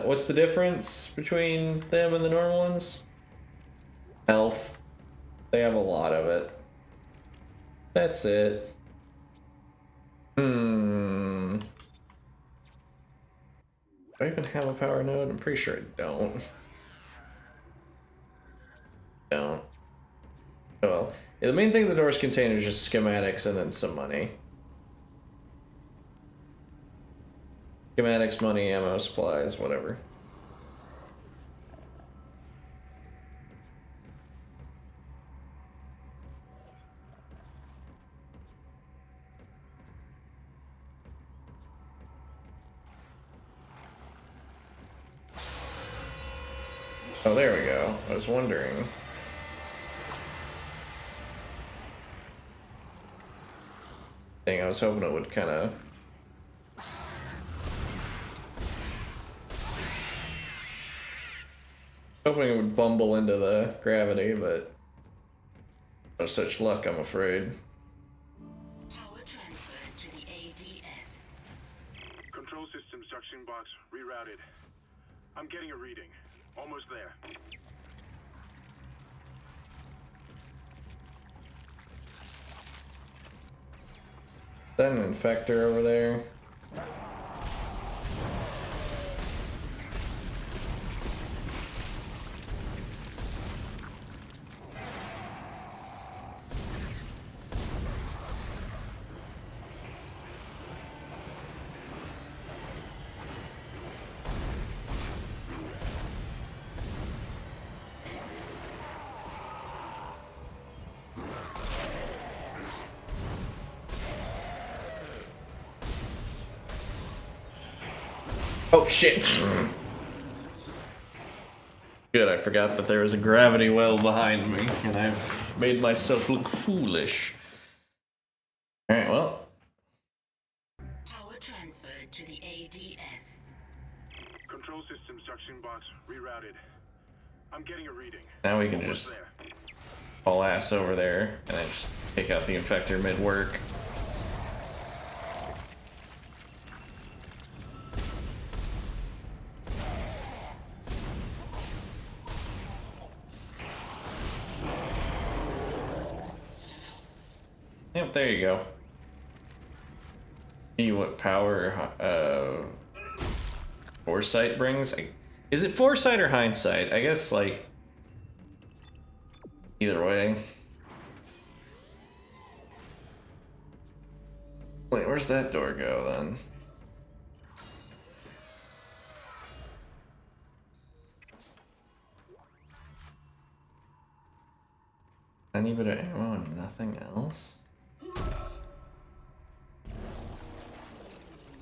What's the difference between them and the normal ones? Health. They have a lot of it. That's it. Do I even have a power node? I'm pretty sure I don't. Don't. Oh well. Yeah, the main thing the doors contain is just schematics and then some money. Schematics, money, ammo, supplies, whatever. Oh, there we go. I was wondering. Dang, I was hoping it would kind of... Hoping it would bumble into the gravity, but no such luck, I'm afraid. Power transferred to the ADS. Control system suction box rerouted. I'm getting a reading. Almost there. Is that an infector over there? Oh shit! Good, I forgot that there was a gravity well behind me, and I've made myself look foolish. Alright, well. Power transferred to the ADS. Control system suction box rerouted. I'm getting a reading. Now we can just haul ass over there, and then just take out the infector mid-work. Yep, there you go. See what power foresight brings. Is it foresight or hindsight? I guess like either way. Wait, where's that door go then? Any bit of ammo and nothing else?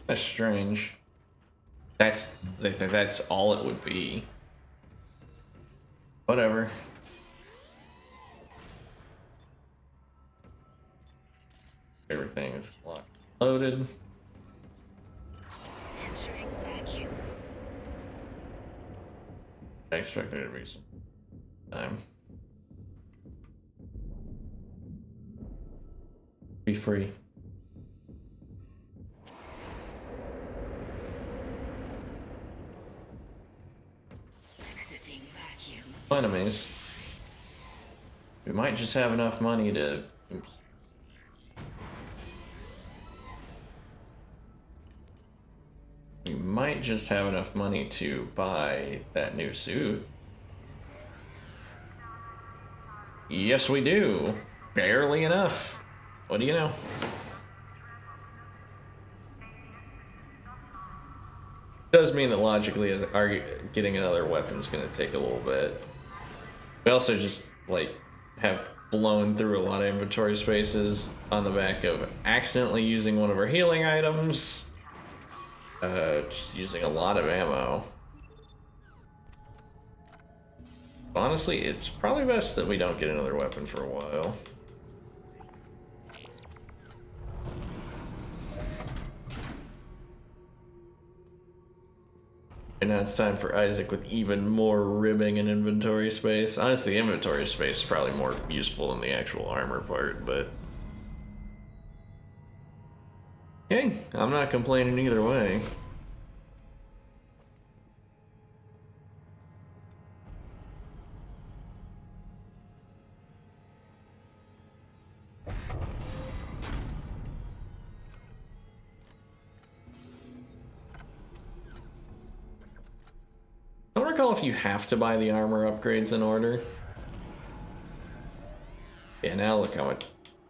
That's strange. That's all it would be. Whatever. Everything is locked. Loaded. Entering vacuum. I expect there to be some time. Be free. Exiting vacuum. Enemies. We might just have enough money to... Oops. we might just have enough money to buy that new suit. Yes, we do. Barely enough. What do you know? Does mean that logically, getting another weapon is going to take a little bit. We also just, like, have blown through a lot of inventory spaces on the back of accidentally using one of our healing items. Just using a lot of ammo. Honestly, it's probably best that we don't get another weapon for a while. And now it's time for Isaac with even more ribbing and inventory space. Honestly, the inventory space is probably more useful than the actual armor part, but... hey, I'm not complaining either way. I don't recall if you have to buy the armor upgrades in order. Yeah, now look how much.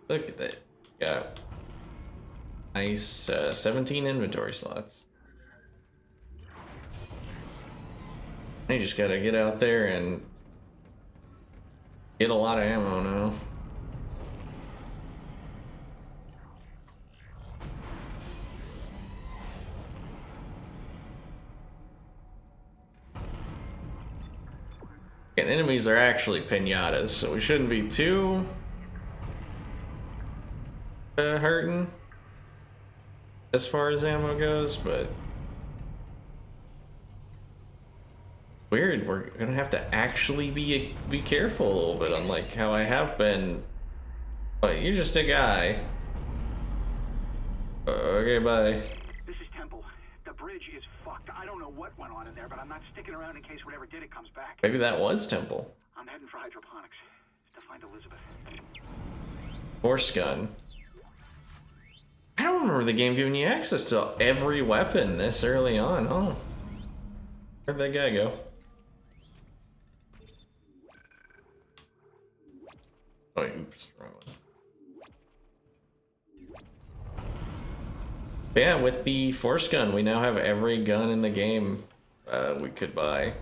Look at that. Yeah. Nice 17 inventory slots. You just gotta get out there and get a lot of ammo now. And enemies are actually pinatas, so we shouldn't be too hurting as far as ammo goes, but weird, we're gonna have to actually be careful a little bit, unlike how I have been. But you're just a guy. Okay, bye. This is Temple. The bridge is fucked. I don't know what went on in there, but I'm not sticking around in case whatever did it comes back. Maybe that was Temple. I'm heading for hydroponics to find Elizabeth. Force gun. I don't remember the game giving you access to every weapon this early on, huh? Where'd that guy go? Oh, oops, wrong one. But yeah, with the force gun, we now have every gun in the game we could buy.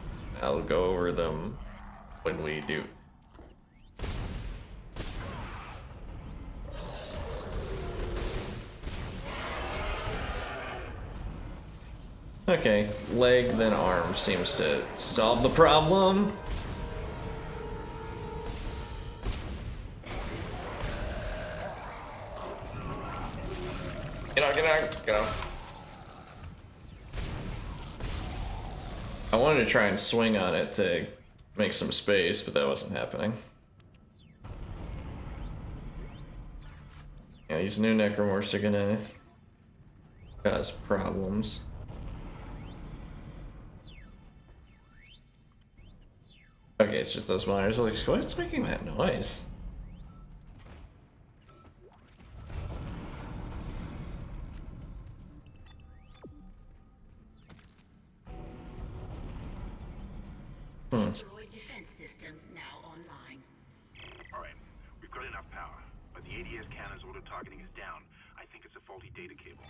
I'll go over them when we do. Okay, leg then arm seems to solve the problem. Get out, get out, get out. I wanted to try and swing on it to make some space, but that wasn't happening. Yeah, these new necromorphs are gonna cause problems. Okay, it's just those miners. Like, what's making that noise? Droid defense system now online. Alright, we've got enough power, but the ADS cannon's auto-targeting is down. I think it's a faulty data cable.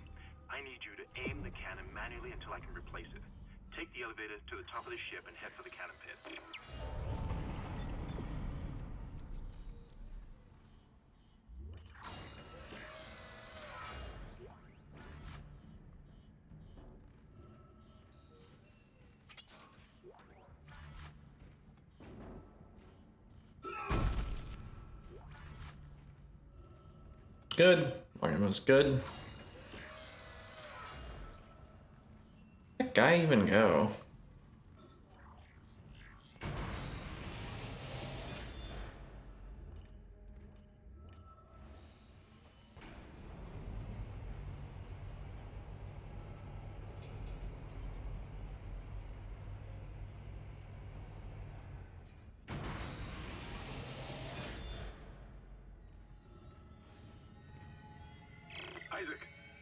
I need you to aim the cannon manually until I can replace it. Take the elevator to the top of the ship and head for the cannon pit. Good. Armo's good. Where'd that guy even go? Isaac,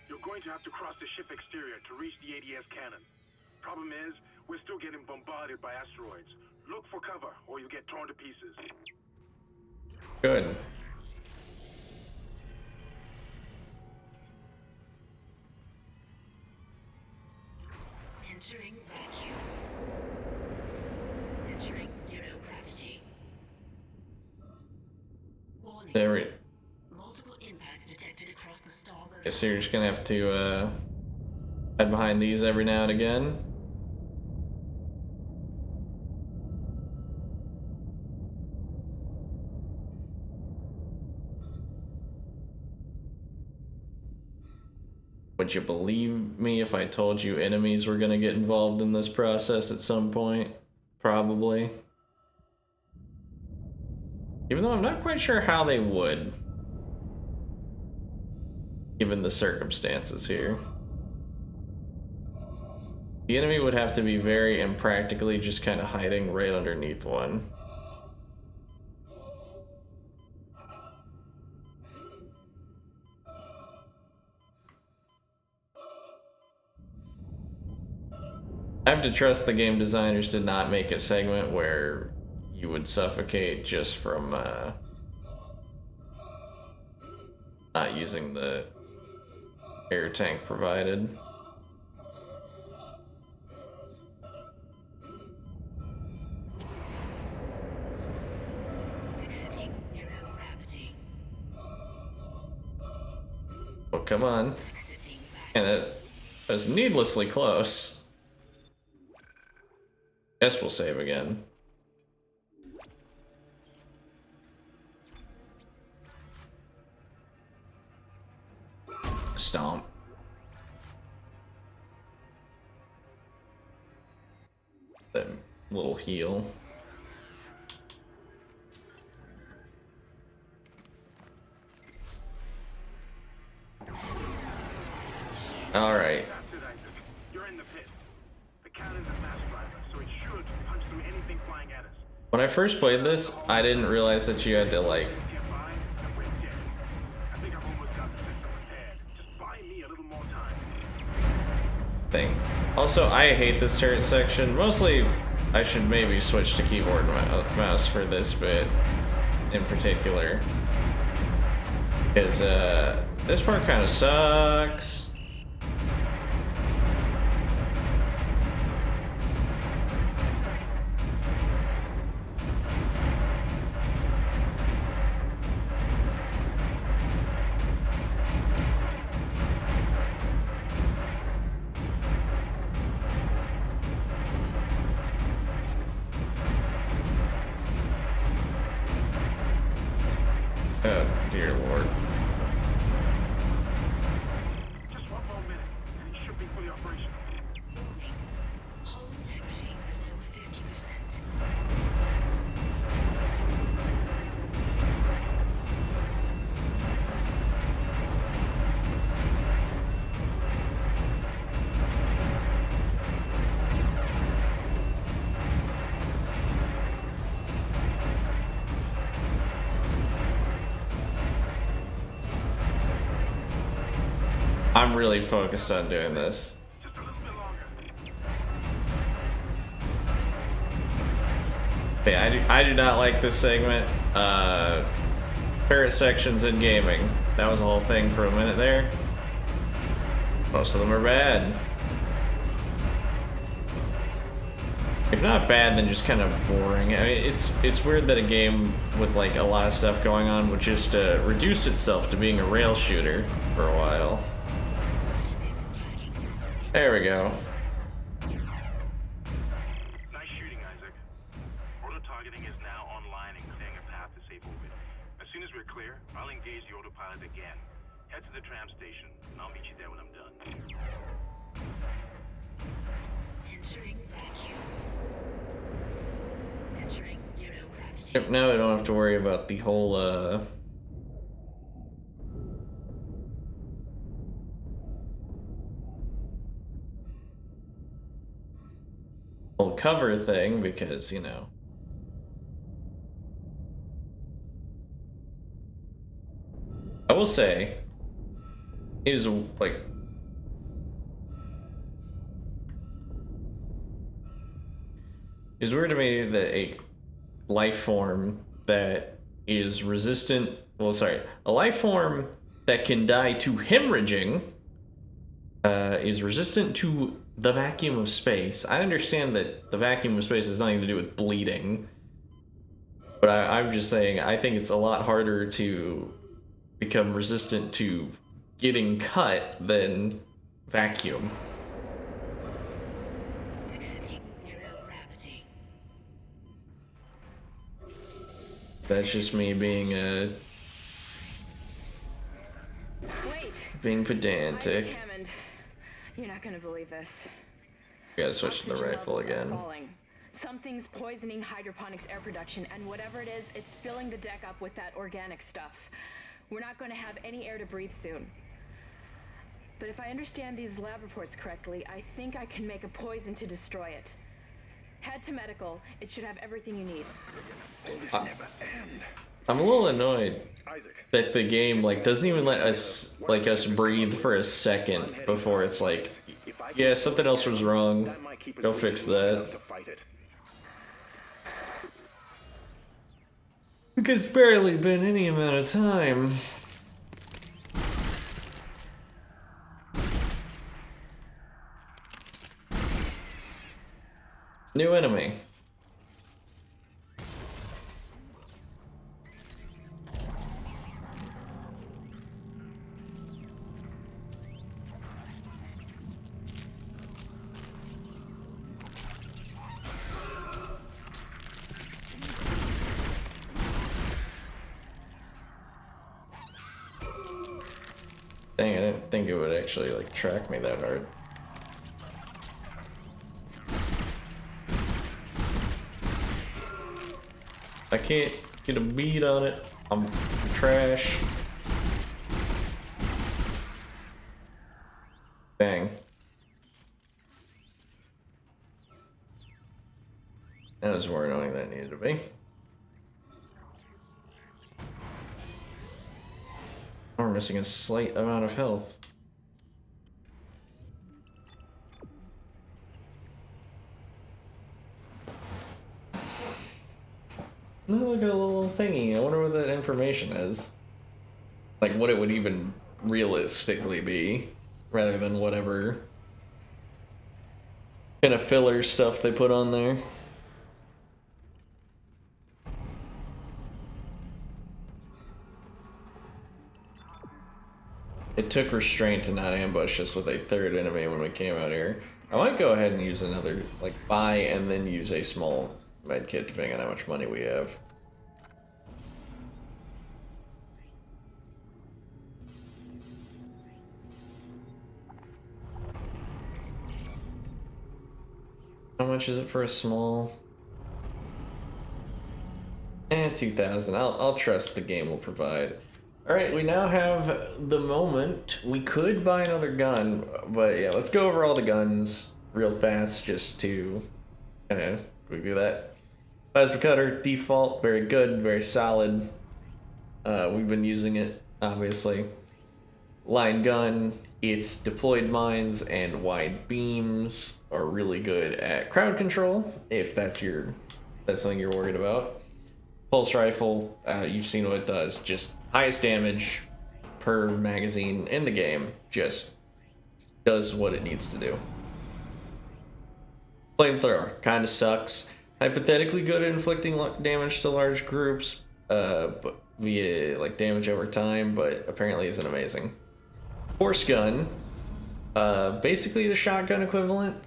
you're going going to have to cross the ship exterior to reach the ADS cannon. Problem is, we're still getting bombarded by asteroids. Look for cover, or you'll get torn to pieces. Good. Entering vacuum. Entering zero gravity. Warning. There Multiple impacts detected across the starboard. Guess you're just gonna have to hide behind these every now and again. Would you believe me if I told you enemies were gonna get involved in this process at some point? Probably. Even though I'm not quite sure how they would, given the circumstances here. The enemy would have to be very impractically just kind of hiding right underneath one. I have to trust the game designers did not make a segment where you would suffocate just from not using the air tank provided. Exiting zero gravity. Oh, come on. Exiting vacuum. And it was needlessly close. Guess we'll save again. Stomp. That little heal. All right. That's it, Isaac. You're in the pit. The cannon's a mass driver, so it should punch through anything flying at us. When I first played this, I didn't realize that you had to like Get by, and we're dead. I think I've almost got the system repaired. Just buy me a little more time. thing. Also, I hate this turret section. Mostly, I should maybe switch to keyboard mouse for this bit in particular. Because this part kind of sucks. Oh, dear lord. Just one more minute, and it should be fully operational. Warning. Hull integrity below 50%. I'm really focused on doing this. Just a little bit longer. Yeah, I do not like this segment. Turret sections in gaming. That was the whole thing for a minute there. Most of them are bad. If not bad, then just kind of boring. I mean, it's weird that a game with like a lot of stuff going on would just reduce itself to being a rail shooter for a while. Activating tracking system. There we go. Nice shooting, Isaac. Auto targeting is now online and clearing a path to safe orbit. As soon as we're clear, I'll engage the autopilot again. Head to the tram station, and I'll meet you there when I'm done. Entering vacuum. Entering zero gravity. Yep, now I don't have to worry about the whole whole cover thing because, you know. I will say it is like It's weird to me that a life form that is resistant, well, sorry, a life form that can die to hemorrhaging is resistant to the vacuum of space. I understand that the vacuum of space has nothing to do with bleeding, but I'm just saying I think it's a lot harder to become resistant to getting cut than vacuum. Exiting zero gravity. That's just me being Wait! being Isaac pedantic. Hammond, you're not gonna believe this. Gotta switch to the Oxygen rifle levels are again. falling. Something's poisoning hydroponics air production, and whatever it is, it's filling the deck up with that organic stuff. We're not going to have any air to breathe soon. But if I understand these lab reports correctly, I think I can make a poison to destroy it. Head to medical. It should have everything you need. Will this never end? I'm a little annoyed Isaac. that the game like doesn't even let us breathe for a second before it's like, yeah, something else was wrong. That might keep us Go fix breathing long that. enough to fight it. Because it's barely been any amount of time. New enemy. Dang, I didn't think it would actually like track me that hard. I can't get a bead on it. I'm trash. Bang. That was more annoying than it needed to be. We're missing a slight amount of health. No, look at a little thingy. I wonder what that information is. Like what it would even realistically be, rather than whatever kind of filler stuff they put on there. It took restraint to not ambush us with a third enemy when we came out here. I might go ahead and use another, like, buy and then use a small med kit depending on how much money we have. How much is it for a small? 2,000. I'll trust the game will provide. Alright, we now have the moment. We could buy another gun, but yeah, let's go over all the guns real fast just to kind of review that. Plasma cutter, default, very good, very solid. We've been using it, obviously. Line gun, its deployed mines and wide beams are really good at crowd control, if that's something you're worried about. Pulse rifle, you've seen what it does, just highest damage per magazine in the game, just does what it needs to do. Flamethrower, kinda sucks. Hypothetically good at inflicting damage to large groups, but via like damage over time, but apparently isn't amazing. Force gun, basically the shotgun equivalent.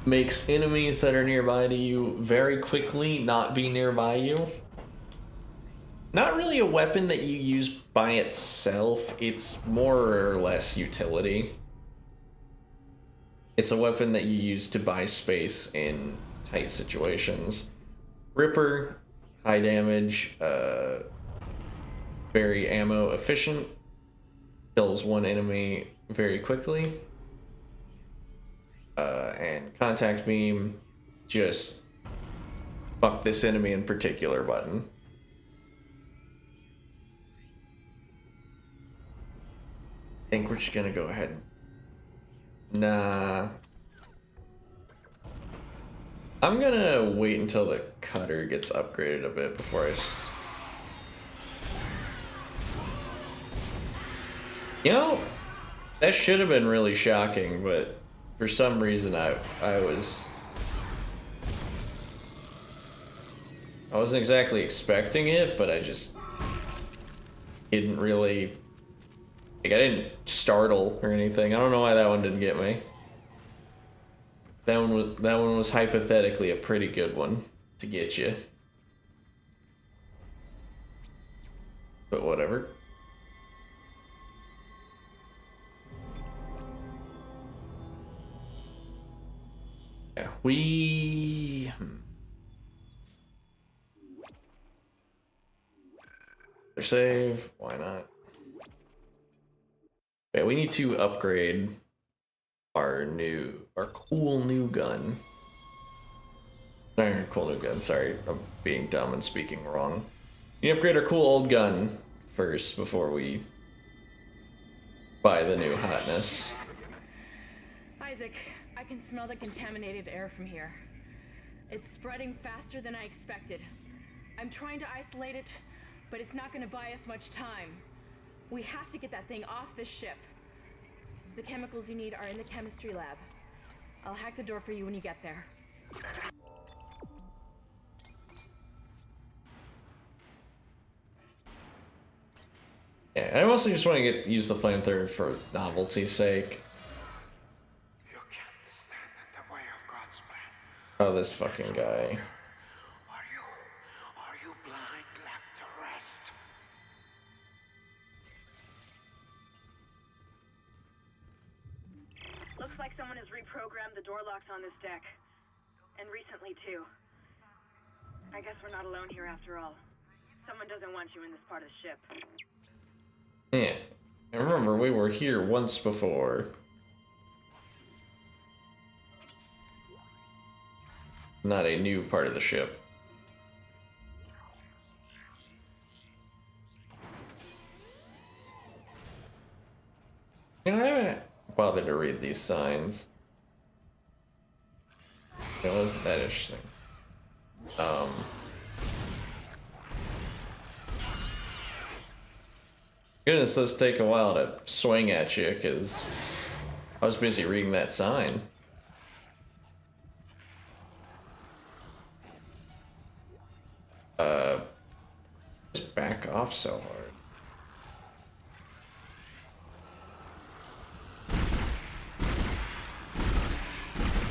Makes enemies that are nearby to you very quickly not be nearby you. Not really a weapon that you use by itself, it's more or less utility. It's a weapon that you use to buy space in tight situations. Ripper, high damage, very ammo efficient, kills one enemy very quickly. And contact beam, just fuck this enemy in particular button. I think we're just gonna go ahead. Nah. I'm gonna wait until the cutter gets upgraded a bit before You know, that should have been really shocking, but for some reason I wasn't exactly expecting it, but I just didn't really, like, I didn't startle or anything. I don't know why that one didn't get me. That one was hypothetically a pretty good one to get you. But whatever. Yeah, save, why not? Yeah, we need to upgrade our cool new gun. Cool new gun, sorry, I'm being dumb and speaking wrong. We upgrade our cool old gun first before we buy the new hotness. Isaac, I can smell the contaminated air from here. It's spreading faster than I expected. I'm trying to isolate it, but it's not going to buy us much time. We have to get that thing off this ship. The chemicals you need are in the chemistry lab. I'll hack the door for you when you get there. Yeah, I mostly just want to use the flamethrower for novelty's sake. You can't stand in the way of God's plan. Oh, this fucking guy. Are you blind, left to rest? Looks like someone has reprogrammed the door locks on this deck. And recently, too. I guess we're not alone here after all. Someone doesn't want you in this part of the ship. Yeah, I remember we were here once before. Not a new part of the ship. Yeah, I haven't bothered to read these signs. It wasn't that interesting. Goodness, this take a while to swing at you, because I was busy reading that sign. Just back off so hard.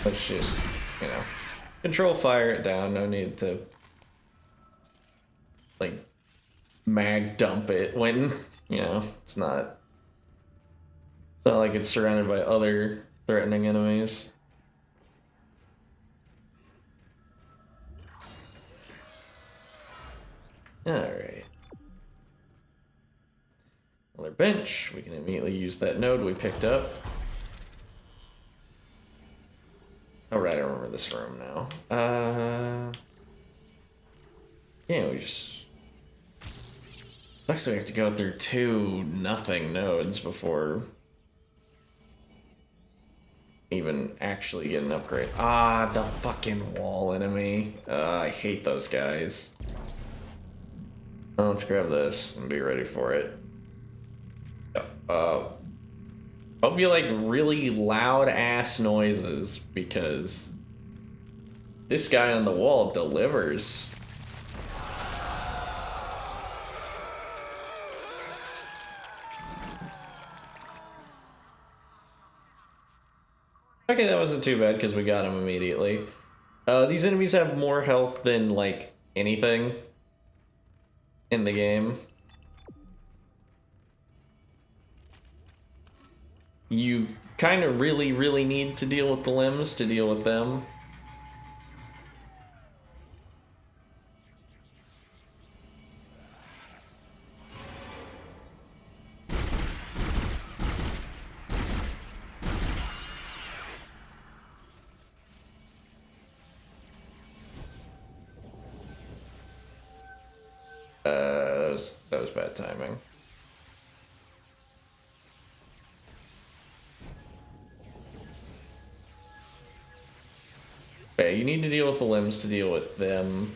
Let's just, control fire it down. No need to, like, mag dump it when, it's not like it's surrounded by other threatening enemies. Alright. Another bench. We can immediately use that node we picked up. Oh, right, I remember this room now. Yeah, we just... Sucks we have to go through 2 nothing nodes before even actually get an upgrade. Ah, the fucking wall enemy. I hate those guys. Well, let's grab this and be ready for it. Hope you like really loud ass noises, because this guy on the wall delivers. Okay, that wasn't too bad because we got him immediately. These enemies have more health than, like, anything in the game. You kind of really, really need to deal with the limbs to deal with them. That was bad timing. Okay, you need to deal with the limbs to deal with them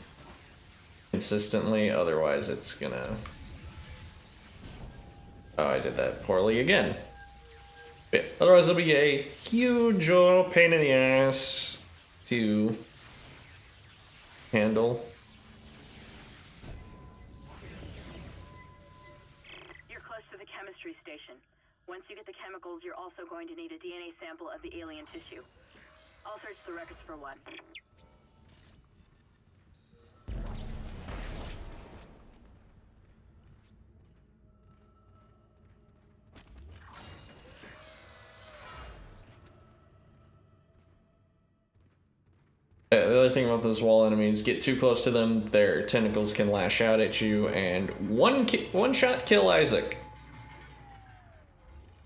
consistently, otherwise it's gonna... Oh, I did that poorly again. Yeah, otherwise it'll be a huge pain in the ass to handle. You're close to the chemistry station. Once you get the chemicals, you're also going to need a DNA sample of the alien tissue. I'll search the records for one. The other thing about those wall enemies, get too close to them, their tentacles can lash out at you, and one shot kill Isaac.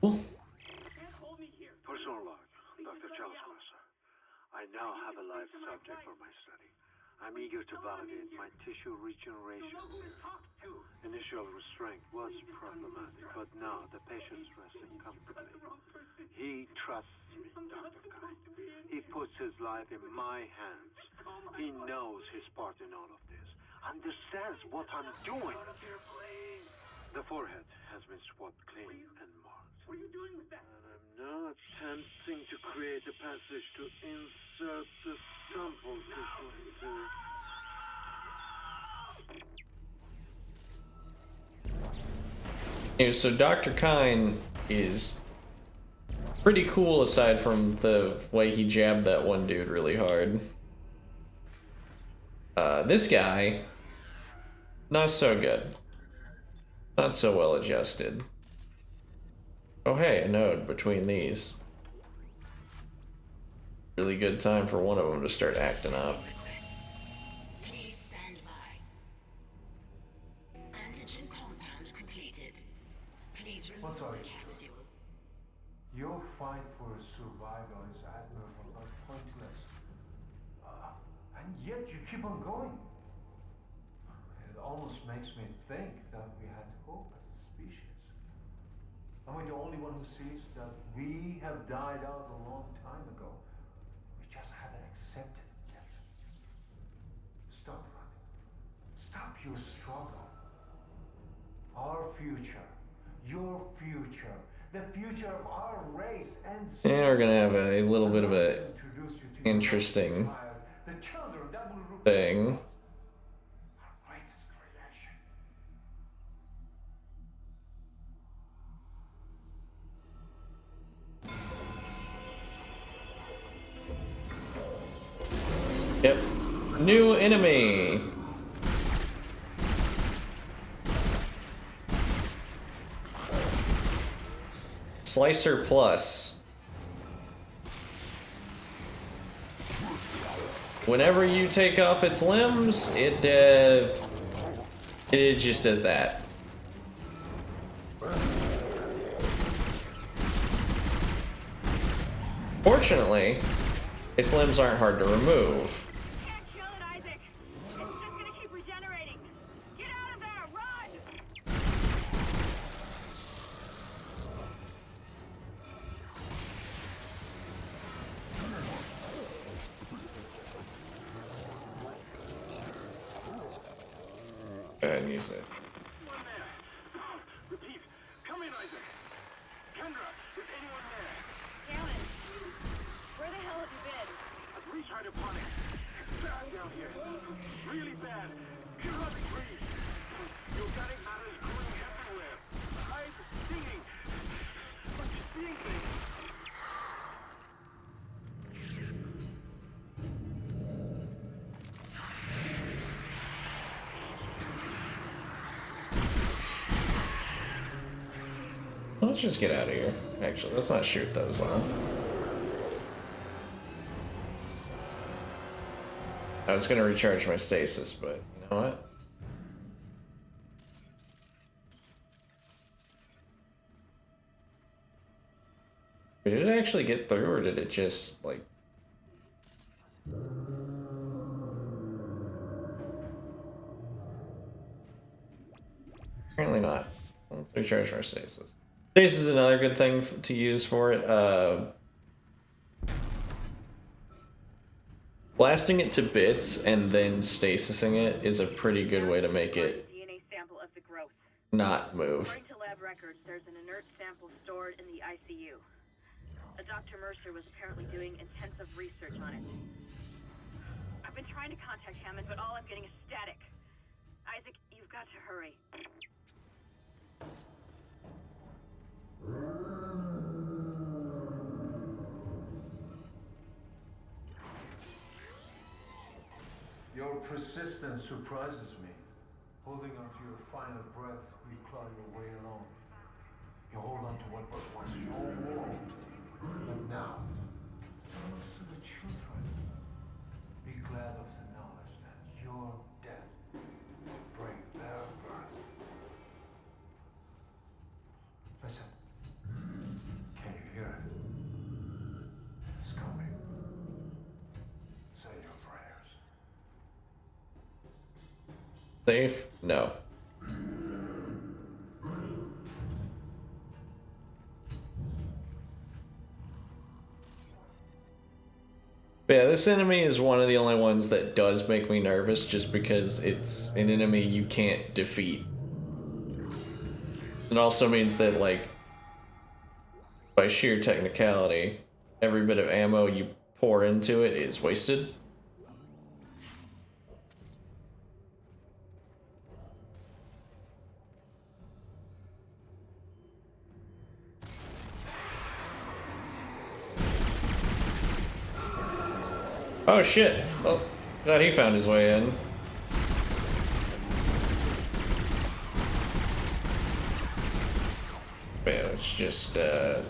Ooh. Personal log, Dr. Charles Mercer. I now have a live subject for my study. I'm eager to validate my tissue regeneration theory. Initial restraint was problematic, but now the patient's resting comfortably. He trusts me, Dr. Kine. He puts his life in my hands. He knows his part in all of this. Understands what I'm doing. The forehead has been swabbed clean and marked. What are you doing with that? And I'm now attempting to create a passage to insert the sample into... Yeah, so Dr. Kine is pretty cool aside from the way he jabbed that one dude really hard. This guy, not so good. Not so well adjusted. Oh hey, a node between these. Really good time for one of them to start acting up. Please stand by. Antigen compound completed. Please remove the capsule. Your fight for survival is admirable but pointless. And yet you keep on going. It almost makes me think that we had hope as a species. Am I the only one who sees that we have died out a long time ago? We just haven't accepted it yet. Stop running. Stop your struggle. Our future, your future, the future of our race ends. And we're gonna have a little bit of a interesting thing. Yep. New enemy. Slicer Plus. Whenever you take off its limbs, it just does that. Fortunately, its limbs aren't hard to remove. Can't kill it, Isaac. It's just gonna keep regenerating. Get out of there, run! Go ahead and use it. One there. Repeat. Come in, Isaac. Kendra, is anyone there? Galen, where the hell have you been? I've restarted upon it. It's bad down here. Really bad. You hardly breathe. Your organic matter is growing everywhere. The eyes are stinging. But you're seeing things. Let's just get out of here. Actually, let's not shoot those on. I was gonna recharge my stasis, but you know what? Did it actually get through, or did it just, like... Apparently not. Let's recharge our stasis. Stasis is another good thing to use for it. Blasting it to bits and then stasising it is a pretty good way to make it DNA sample of the growth. not move. According to lab records, there's an inert sample stored in the ICU. A Dr. Mercer was apparently doing intensive research on it. I've been trying to contact Hammond, but all I'm getting is static. Isaac, you've got to hurry. Your persistence surprises me. Holding on to your final breath, you claw your way along. You hold on to what was once your world. But now, thanks to the children, be glad of the knowledge that your death will bring their birth. Listen. Can you hear it? It's coming. Say your prayers. Safe? No. But yeah, this enemy is one of the only ones that does make me nervous just because it's an enemy you can't defeat. It also means that, like, by sheer technicality, every bit of ammo you pour into it is wasted. Oh shit! Oh, glad he found his way in. Yeah, let's just that.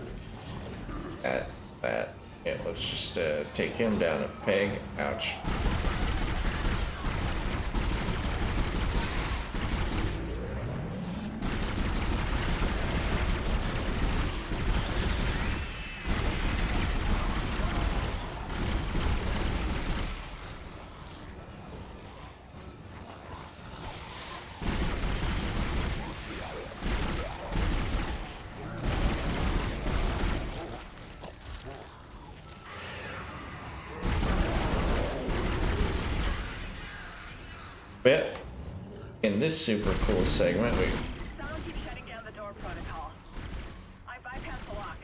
Yeah, let's just take him down a peg. Ouch. But in this super cool segment, we Someone keeps shutting down the door protocol. I bypassed the lock.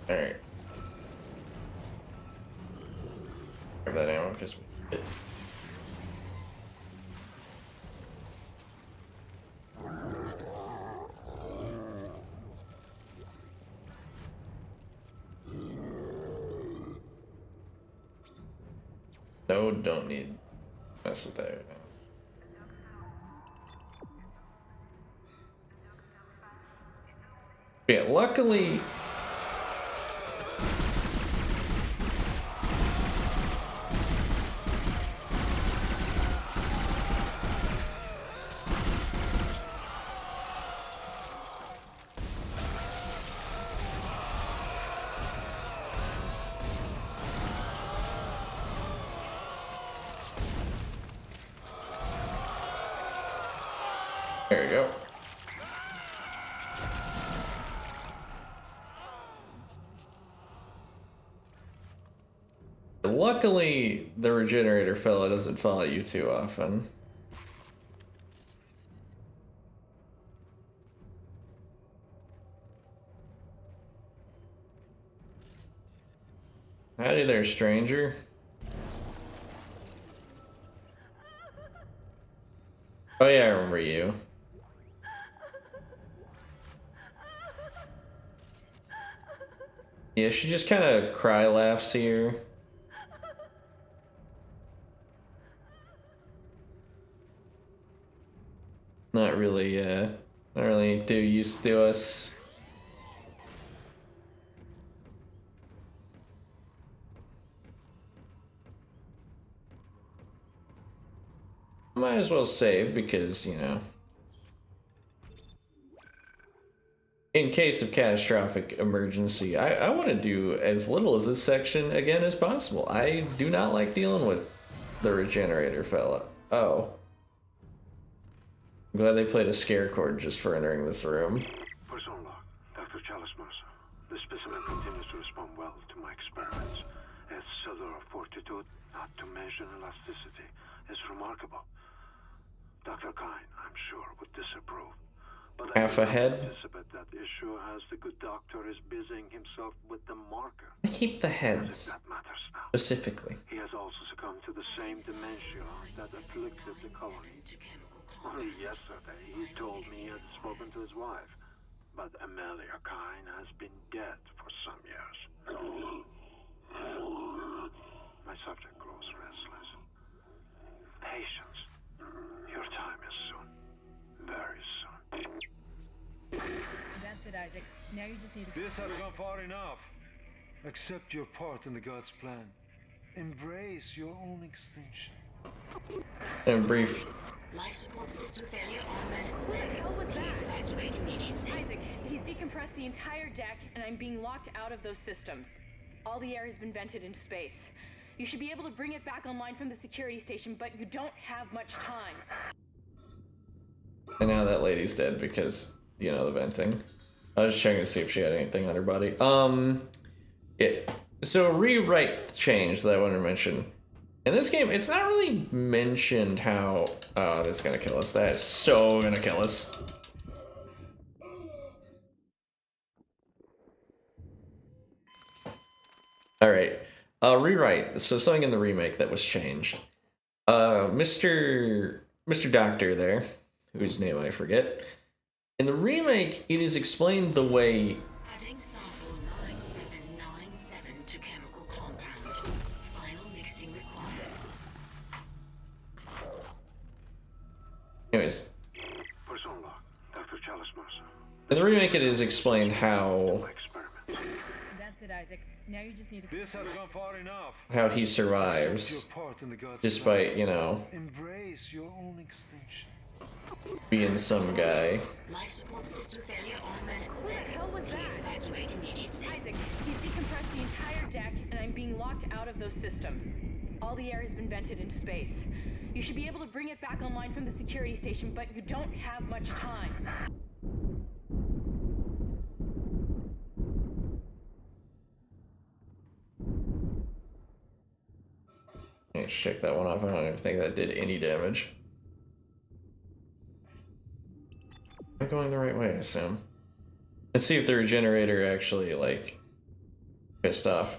Go! alright. Grab that ammo because we did. No, don't need mess with that right now. Yeah, luckily. There you go. Luckily, the regenerator fella doesn't follow you too often. Howdy there, stranger. Oh yeah, I remember you. Yeah, she just kind of cry laughs here. Not really too used to us. Might as well save because, you know, in case of catastrophic emergency, I want to do as little as this section again as possible. I do not like dealing with the regenerator fella. Oh. I'm glad they played a scare chord just for entering this room. Personal log, Dr. Charles Mercer. The specimen continues to respond well to my experiments. Its cellular fortitude, not to mention elasticity, is remarkable. Dr. Kine, I'm sure, would disapprove. But Half a head? I anticipate that issue as the good doctor is busying himself with the marker. I keep the As heads, if that matters now. specifically. He has also succumbed to the same dementia that afflicted the colony. Only yesterday, he told me he had spoken to his wife. But Amelia Kine has been dead for some years. My subject grows restless. Patience. Your time is soon. Very soon. That's it, Isaac. Now you just need to... This has gone far enough. Accept your part in the God's plan. Embrace your own extinction. And brief. Life support system failure on medical What the deck. hell was Please that? evacuate immediately. Isaac, he's decompressed the entire deck, and I'm being locked out of those systems. All the air has been vented into space. You should be able to bring it back online from the security station, but you don't have much time. And now that lady's dead because, you know, the venting. I was just checking to see if she had anything on her body. Yeah. So a rewrite change that I wanted to mention. In this game, it's not really mentioned how... Oh, that's gonna kill us. That is so gonna kill us. Alright. Rewrite. So something in the remake that was changed. Mr. Doctor there, whose name I forget. In the remake, it is explained the way... Adding sample 9797 to chemical compound. Final mixing required. Anyways. Person log. Dr. Chalice Mercer. In the remake, it is explained how... My experiment. That's it, Isaac. Now you just need to... This has gone far enough. how he Accept survives, your part in the God's despite, plan. you know, Embrace your own extinction. being some guy. Life support system failure on medical What the deck. hell was Please that? evacuate immediately. Isaac, he's decompressed the entire deck, and I'm being locked out of those systems. All the air has been vented into space. You should be able to bring it back online from the security station, but you don't have much time. Let's check that one off. I don't even think that did any damage. Am I going the right way, I assume? Let's see if the regenerator actually, like, pissed off.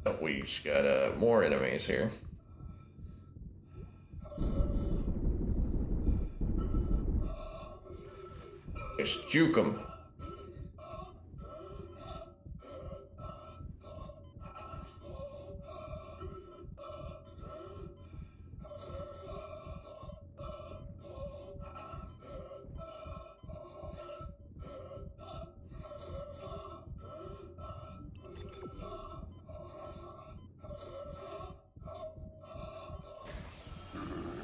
Oh, we just got more enemies here. Just juke them.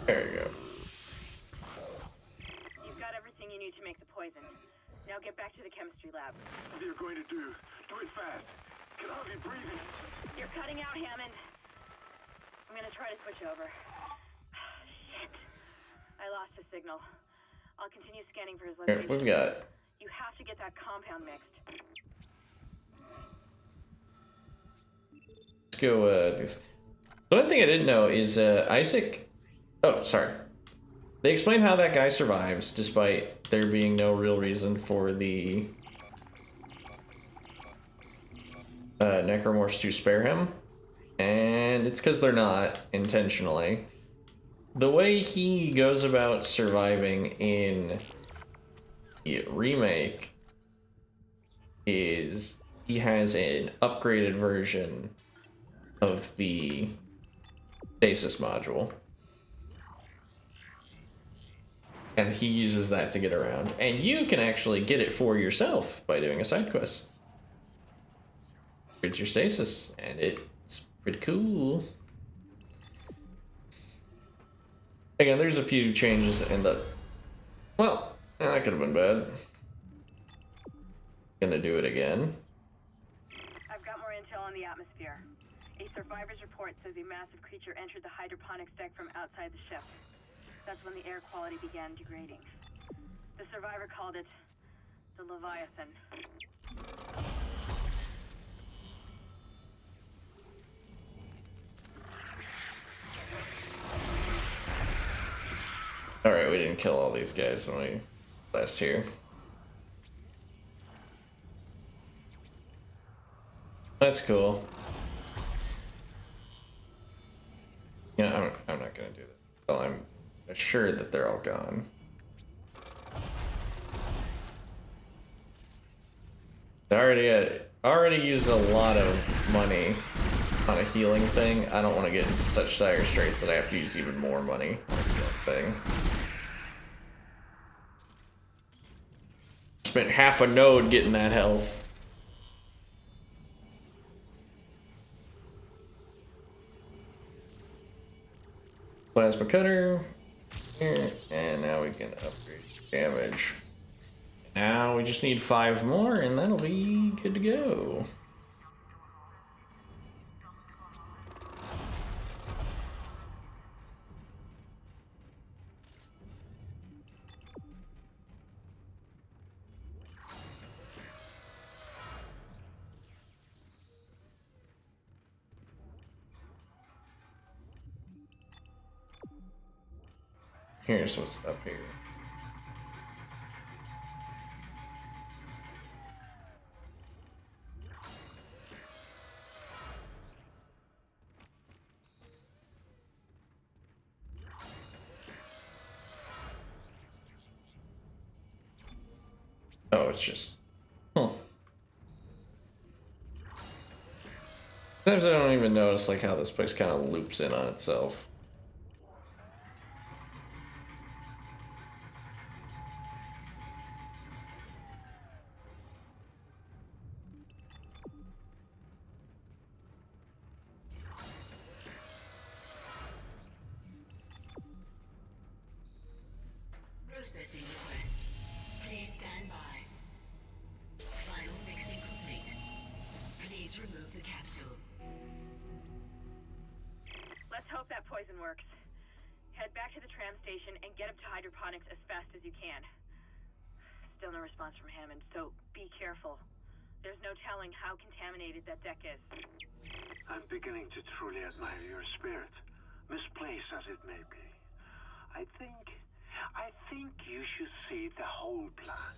There you go. You've got everything you need to make the poison. Now get back to the chemistry lab. What are you going to do? Do it fast. Can hardly breathe. You're cutting out, Hammond. I'm gonna try to switch over. Shit. I lost his signal. I'll continue scanning for his Here, location. we've got... You have to get that compound mixed. Let's go, this. The one thing I didn't know is, Isaac... Oh, sorry. They explain how that guy survives, despite there being no real reason for the... Necromorphs to spare him. And it's because they're not, intentionally. The way he goes about surviving in the remake is he has an upgraded version of the stasis module. And he uses that to get around. And you can actually get it for yourself by doing a side quest. It's your stasis, and it's pretty cool. Again, there's a few changes in the... Well, that could have been bad. Gonna do it again. I've got more intel on the atmosphere. A survivor's report says a massive creature entered the hydroponics deck from outside the ship. That's when the air quality began degrading. The survivor called it the Leviathan. didn't kill all these guys when we last here. That's cool. Yeah, I'm not gonna do this until I'm assured that they're all gone. I already used a lot of money on a healing thing. I don't want to get into such dire straits that I have to use even more money on a healing thing. Spent half a node getting that health. Plasma cutter. Here, and now we can upgrade damage. Now we just need 5 more and that'll be good to go. Here's what's up here. Oh, it's just... Huh. Sometimes I don't even notice like how this place kind of loops in on itself. Processing request. Please stand by. Final mixing complete. Please remove the capsule. Let's hope that poison works. Head back to the tram station and get up to hydroponics as fast as you can. Still no response from Hammond, so be careful. There's no telling how contaminated that deck is. I'm beginning to truly admire your spirit, misplaced as it may be. I think you should see the whole plan.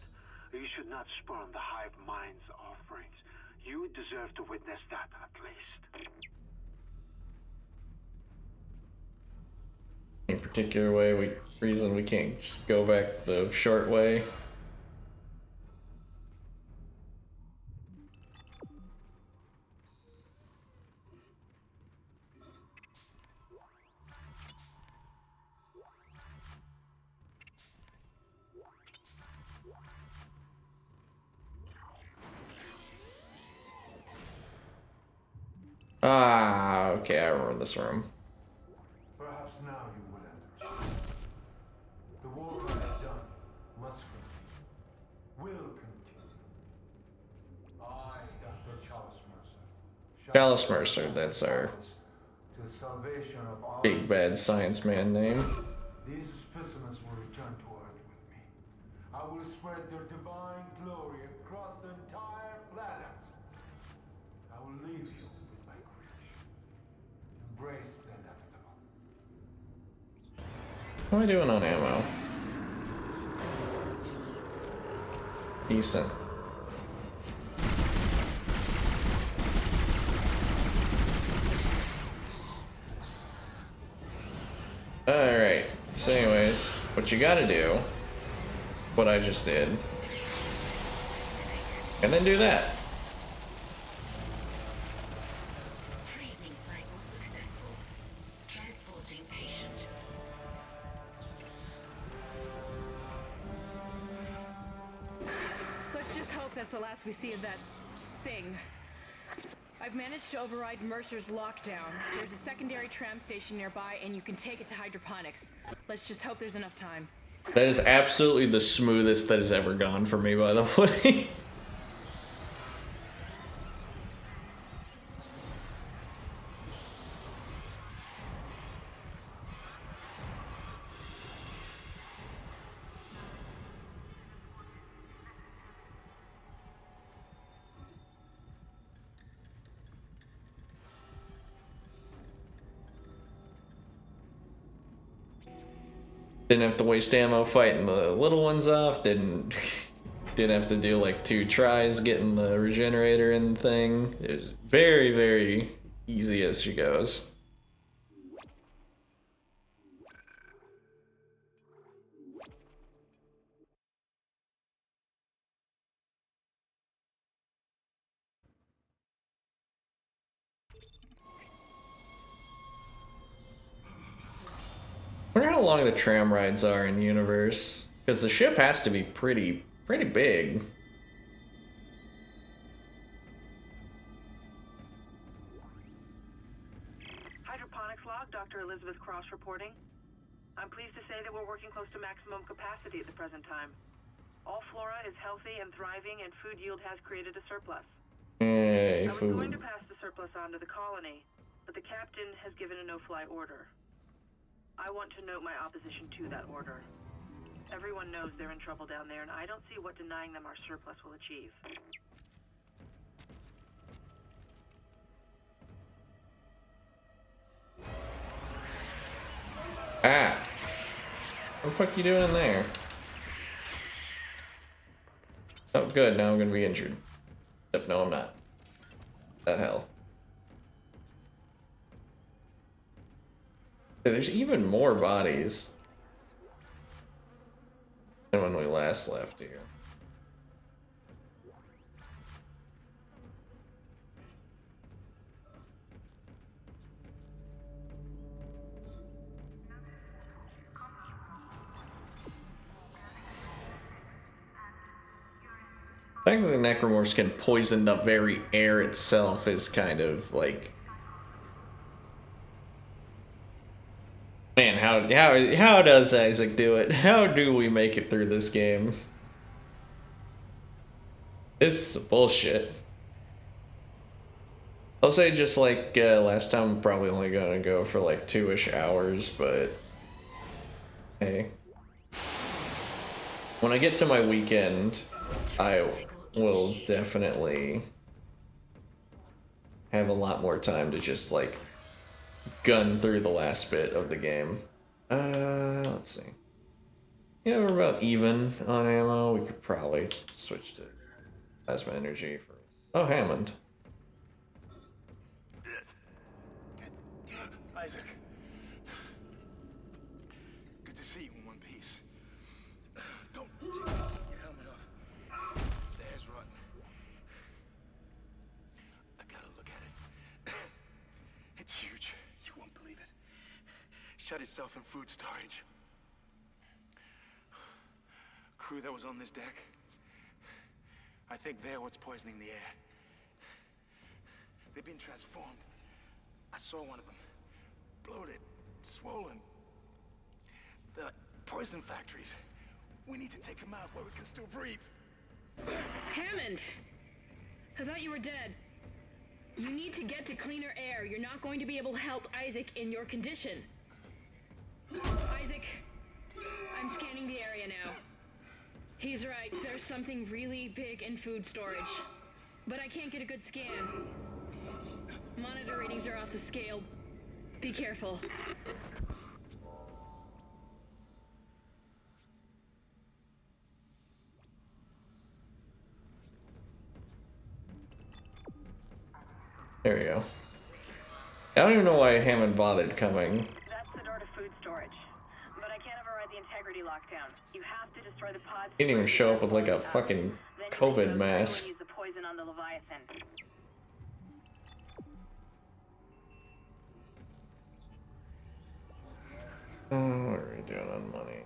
You should not spurn the hive mind's offerings. You deserve to witness that at least. Any particular reason we can't just go back the short way? Ah, okay, I remember this room. Perhaps now you will understand. The war I have done must continue. Will continue. I, Dr. Chalice Mercer. Chalice Mercer, that's our To the salvation of our big bad science man name. These specimens will return to Earth with me. I will spread their divine glory across the entire planet. I will leave you with my creation. Embrace the inevitable. How am I doing on ammo? Decent. Alright, so anyways, what you gotta do, what I just did, and then do that. Freezing cycle successful. Transporting patient. Let's just hope that's the last we see of that thing. I've managed to override Mercer's lockdown. There's a secondary tram station nearby, and you can take it to hydroponics. Let's just hope there's enough time. That is absolutely the smoothest that has ever gone for me, by the way. Didn't have to waste ammo fighting the little ones off. Didn't have to do like 2 tries getting the regenerator and thing. It was very, very easy as she goes. I wonder how long the tram rides are in universe, because the ship has to be pretty big. Hydroponics log, Dr. Elizabeth Cross reporting. I'm pleased to say that we're working close to maximum capacity at the present time. All flora is healthy and thriving, and food yield has created a surplus. Hey, I was going food. to pass the surplus on to the colony, but the captain has given a no-fly order. I want to note my opposition to that order. Everyone knows they're in trouble down there, and I don't see what denying them our surplus will achieve. Ah. What the fuck you doing in there? Oh, good. Now I'm gonna be injured. Except no, I'm not. That health. There's even more bodies than when we last left here. The fact that the necromorphs can poison the very air itself is kind of like, man, how does Isaac do it? How do we make it through this game? This is bullshit. I'll say just like last time, I'm probably only gonna go for like 2-ish hours, but hey. When I get to my weekend, I will definitely have a lot more time to just like gun through the last bit of the game. Let's see. Yeah, we're about even on ammo. We could probably switch to plasma energy for... Oh, Hammond. Isaac. Good to see you in one piece. Don't take your helmet off. The hair's rotten. I gotta look at it. It's huge. You won't believe it. Shut itself in food storage. Crew that was on this deck. I think they're what's poisoning the air. They've been transformed. I saw one of them. Bloated, swollen. They're like poison factories. We need to take them out while we can still breathe. Hammond! I thought you were dead. You need to get to cleaner air. You're not going to be able to help Isaac in your condition. Isaac, I'm scanning the area now. He's right, there's something really big in food storage. But I can't get a good scan. Monitor readings are off the scale. Be careful. There we go. I don't even know why Hammond bothered coming. That's the door to food storage. But I can't override the integrity lockdown. You have to destroy the pods. He didn't even show up with like a fucking COVID mask. Use the poison on the Leviathan. What are we doing on money?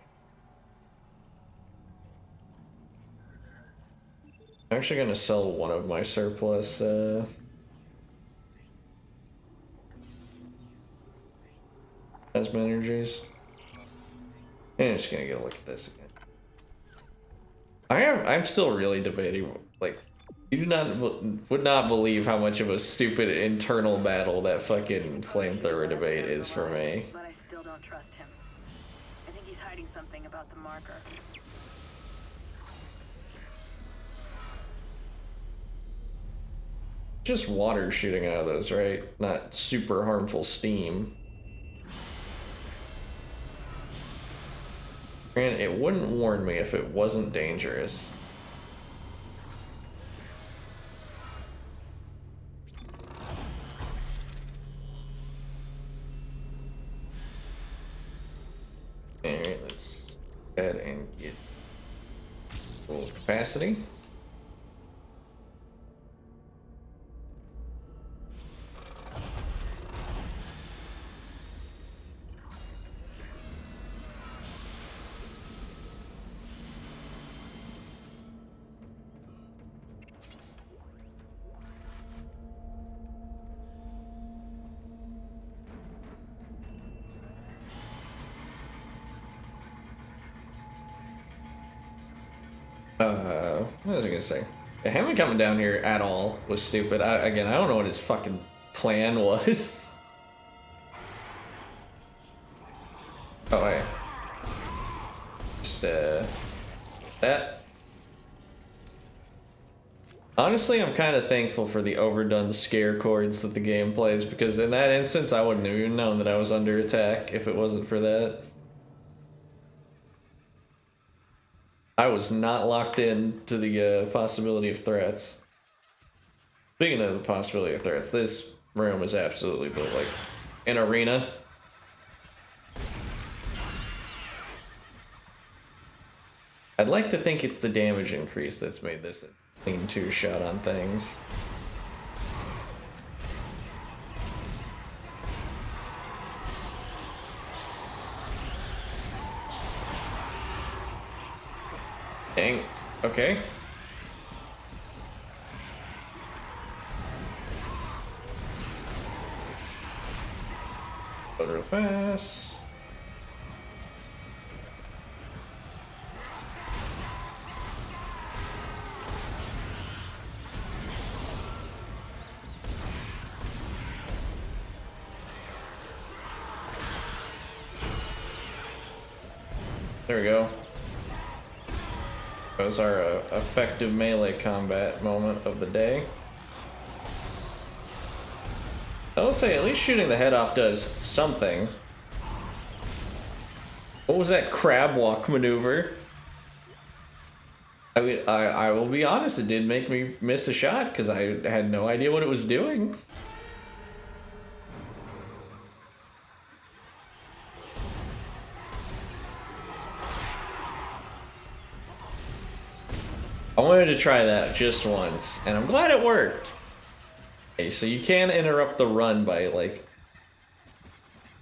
I'm actually gonna sell one of my surplus plasma energies. And I'm just gonna get a look at this again. I'm still really debating, like, you would not believe how much of a stupid internal battle that fucking flamethrower debate is for me. But I still don't trust him. I think he's hiding something about the marker. Just water shooting out of those, right? Not super harmful steam. And it wouldn't warn me if it wasn't dangerous. Alright, let's just go ahead and get full capacity. What was I gonna say? Him coming down here at all was stupid. Again, I don't know what his fucking plan was. Oh, wait. Just, that. Honestly, I'm kind of thankful for the overdone scare chords that the game plays, because in that instance, I wouldn't have even known that I was under attack if it wasn't for that. I was not locked in to the possibility of threats. Speaking of the possibility of threats, this room is absolutely built like an arena. I'd like to think it's the damage increase that's made this a clean two-shot on things. Dang. Okay. Go real fast. There we go. That was our effective melee combat moment of the day. I will say, at least shooting the head off does something. What was that crab walk maneuver? I mean, I will be honest, it did make me miss a shot because I had no idea what it was doing. I wanted to try that just once, and I'm glad it worked. Okay, so you can interrupt the run by, like,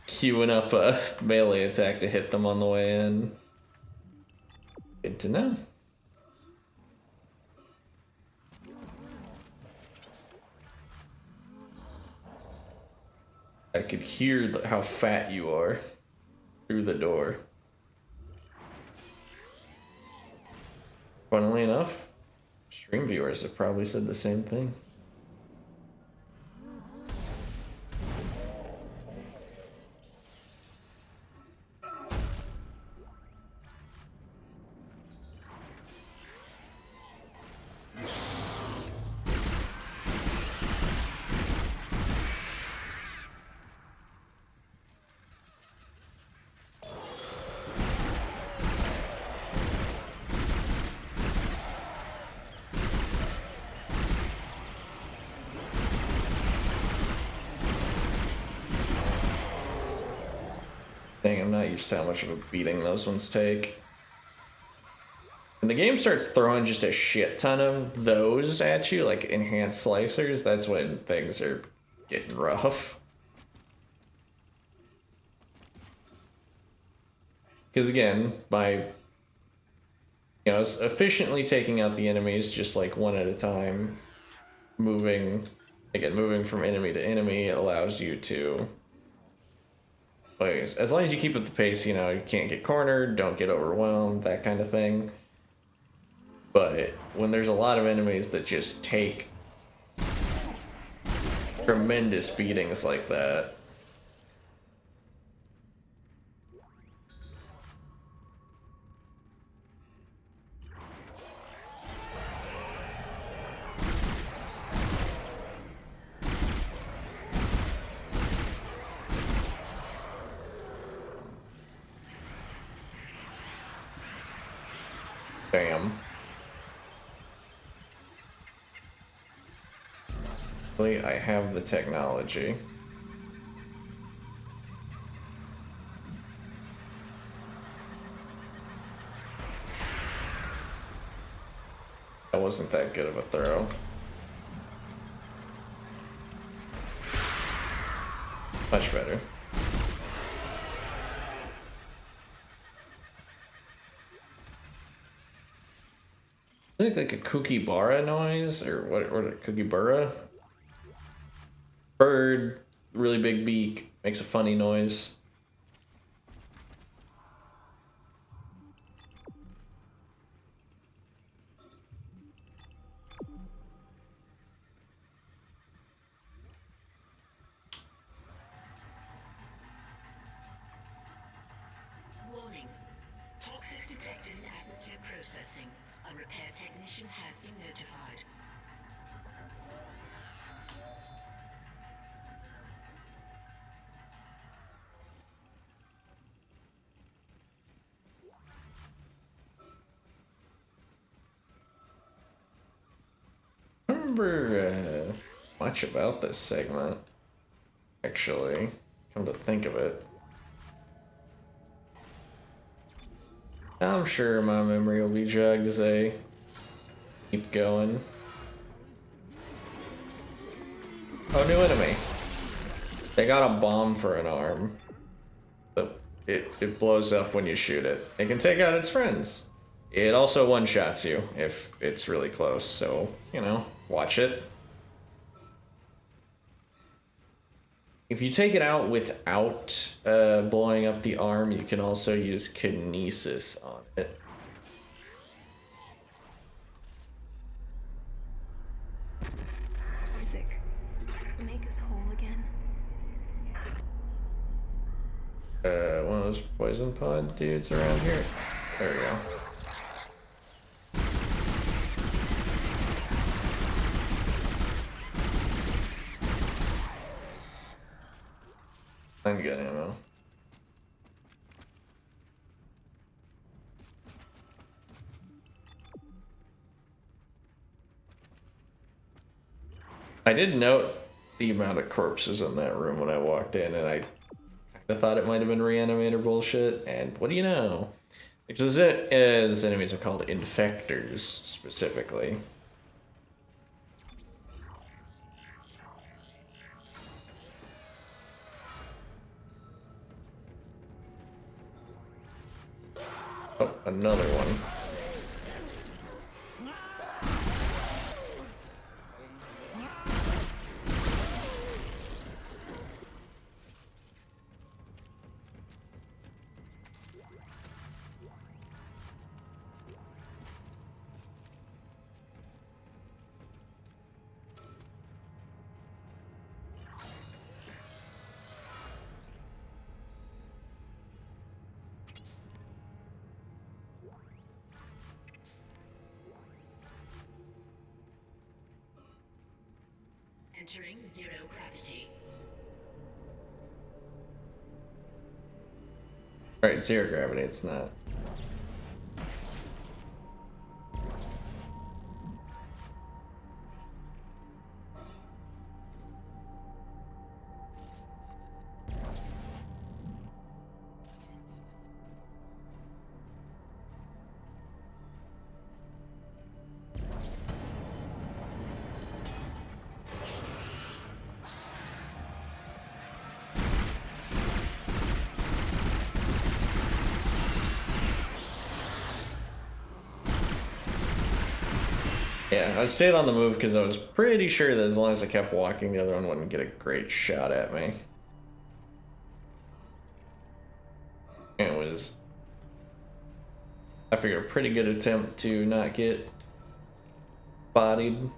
queuing up a melee attack to hit them on the way in. Good to know. I could hear how fat you are through the door. Funnily enough, stream viewers have probably said the same thing. Dang, I'm not used to how much of a beating those ones take. When the game starts throwing just a shit ton of those at you, like enhanced slicers, that's when things are getting rough. Because again, by efficiently taking out the enemies just like one at a time, moving from enemy to enemy, it allows you to, like, as long as you keep at the pace, you can't get cornered, don't get overwhelmed, that kind of thing. But when there's a lot of enemies that just take tremendous beatings like that, Bam. I have the technology. That wasn't that good of a throw. Much better. I think like a kookaburra noise, or what a kookaburra? Bird, really big beak, makes a funny noise. Warning. Toxics detected in atmosphere processing. A repair technician has been notified. I don't remember much about this segment, actually, come to think of it. I'm sure my memory will be jogged as I keep going. Oh, new enemy. They got a bomb for an arm, but it blows up when you shoot it. It can take out its friends. It also one-shots you if it's really close, so, you know, watch it. If you take it out without blowing up the arm, you can also use kinesis on it. Isaac, make us whole again. One of those poison pod dudes around here. There we go. I'm good ammo. I did note the amount of corpses in that room when I walked in, and I thought it might have been reanimator bullshit, and what do you know? Because these enemies are called infectors, specifically. Oh, another one. Entering zero gravity. Right, zero gravity, it's not. Yeah, I stayed on the move because I was pretty sure that as long as I kept walking, the other one wouldn't get a great shot at me. And it was, I figured, a pretty good attempt to not get bodied.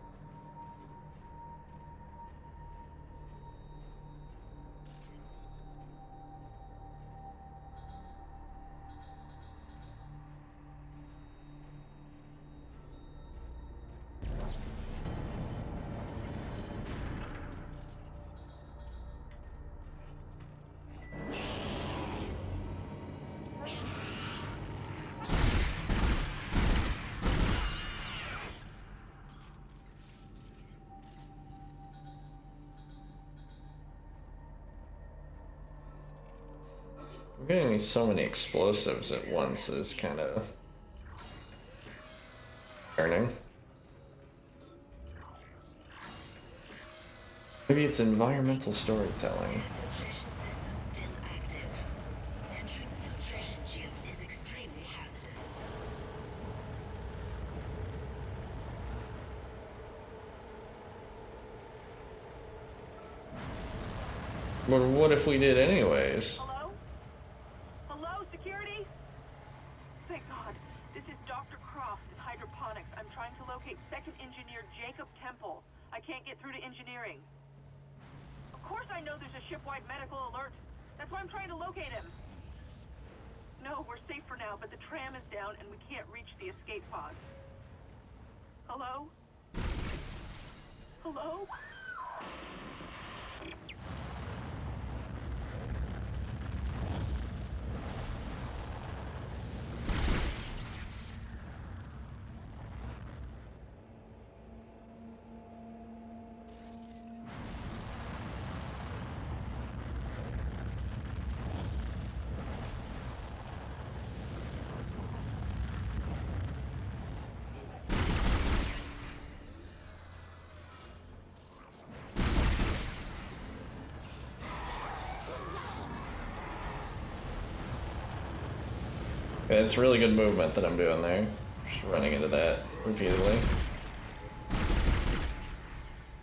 Getting so many explosives at once is kind of concerning. Maybe it's environmental storytelling. Filtration system still active. Entering the filtration tubes is extremely hazardous. But what if we did anyways? Hello? Hello, security? Thank God. This is Dr. Croft at Hydroponics. I'm trying to locate Second Engineer Jacob Temple. I can't get through to engineering. Of course I know there's a shipwide medical alert. That's why I'm trying to locate him. No, we're safe for now, but the tram is down and we can't reach the escape pods. Hello? Hello? Yeah, it's really good movement that I'm doing there. Just running into that repeatedly.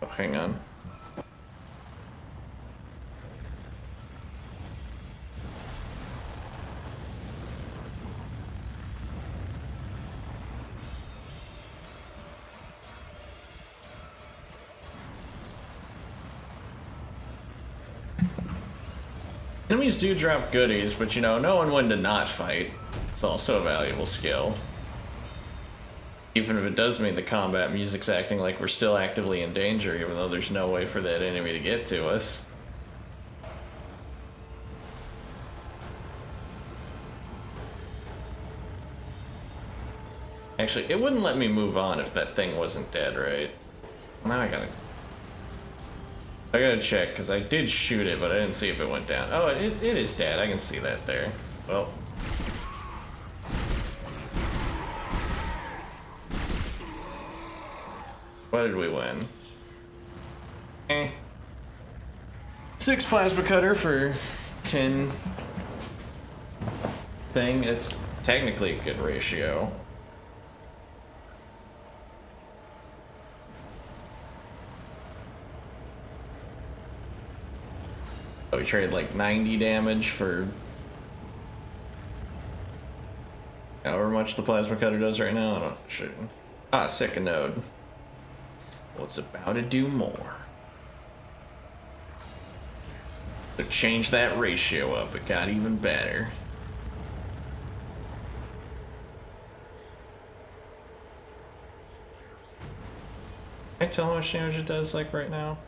Oh, hang on. Enemies do drop goodies, but you know, knowing when to not fight is also a valuable skill. Even if it does mean the combat music's acting like we're still actively in danger, even though there's no way for that enemy to get to us. Actually, it wouldn't let me move on if that thing wasn't dead, right? Now I gotta check, because I did shoot it, but I didn't see if it went down. Oh, it is dead. I can see that there. Well. What did we win? 6 plasma cutter for 10 thing. It's technically a good ratio. Oh, we traded like 90 damage for however much the plasma cutter does right now. I don't shoot. Ah, second node. Well, it's about to do more. So change that ratio up. It got even better. Can I tell how much damage it does like right now?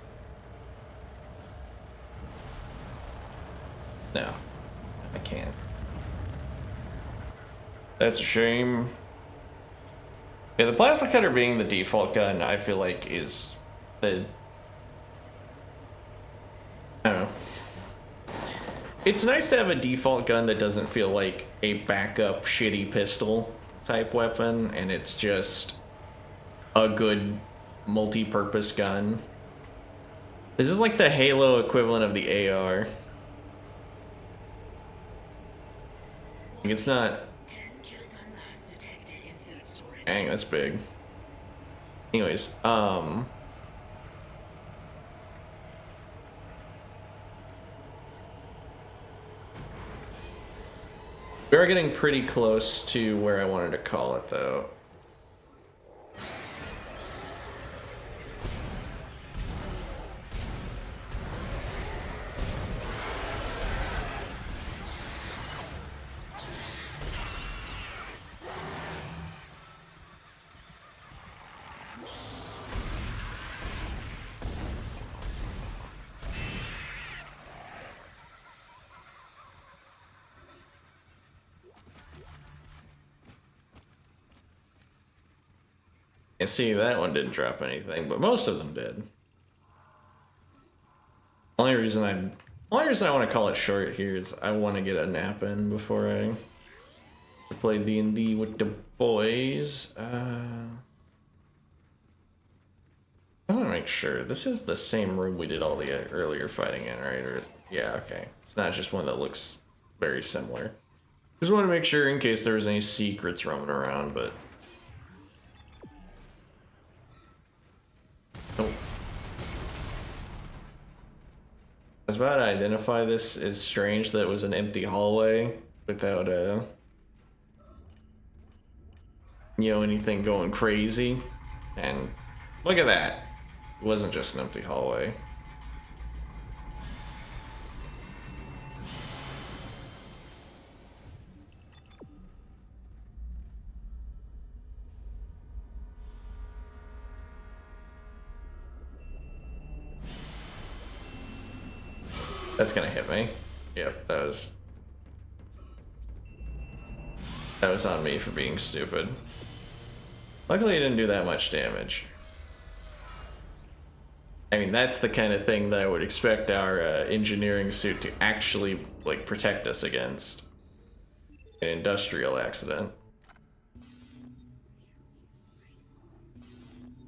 No, I can't. That's a shame. Yeah, the plasma cutter being the default gun, I feel like is the... I don't know. It's nice to have a default gun that doesn't feel like a backup shitty pistol type weapon, and it's just a good multi-purpose gun. This is like the Halo equivalent of the AR. It's not... Dang, that's big. Anyways, we are getting pretty close to where I wanted to call it, though. And see, that one didn't drop anything, but most of them did. Only reason I Only reason I want to call it short here is I want to get a nap in before I play D&D with the boys. I want to make sure this is the same room we did all the earlier fighting in, right? Or yeah, okay. It's not just one that looks very similar. Just want to make sure in case there was any secrets roaming around, but nope. I was about to identify this as strange that it was an empty hallway without you know, anything going crazy, and look at that. It wasn't just an empty hallway. That's gonna hit me. Yep, that was on me for being stupid. Luckily it didn't do that much damage. I mean, that's the kind of thing that I would expect our engineering suit to actually, like, protect us against. An industrial accident.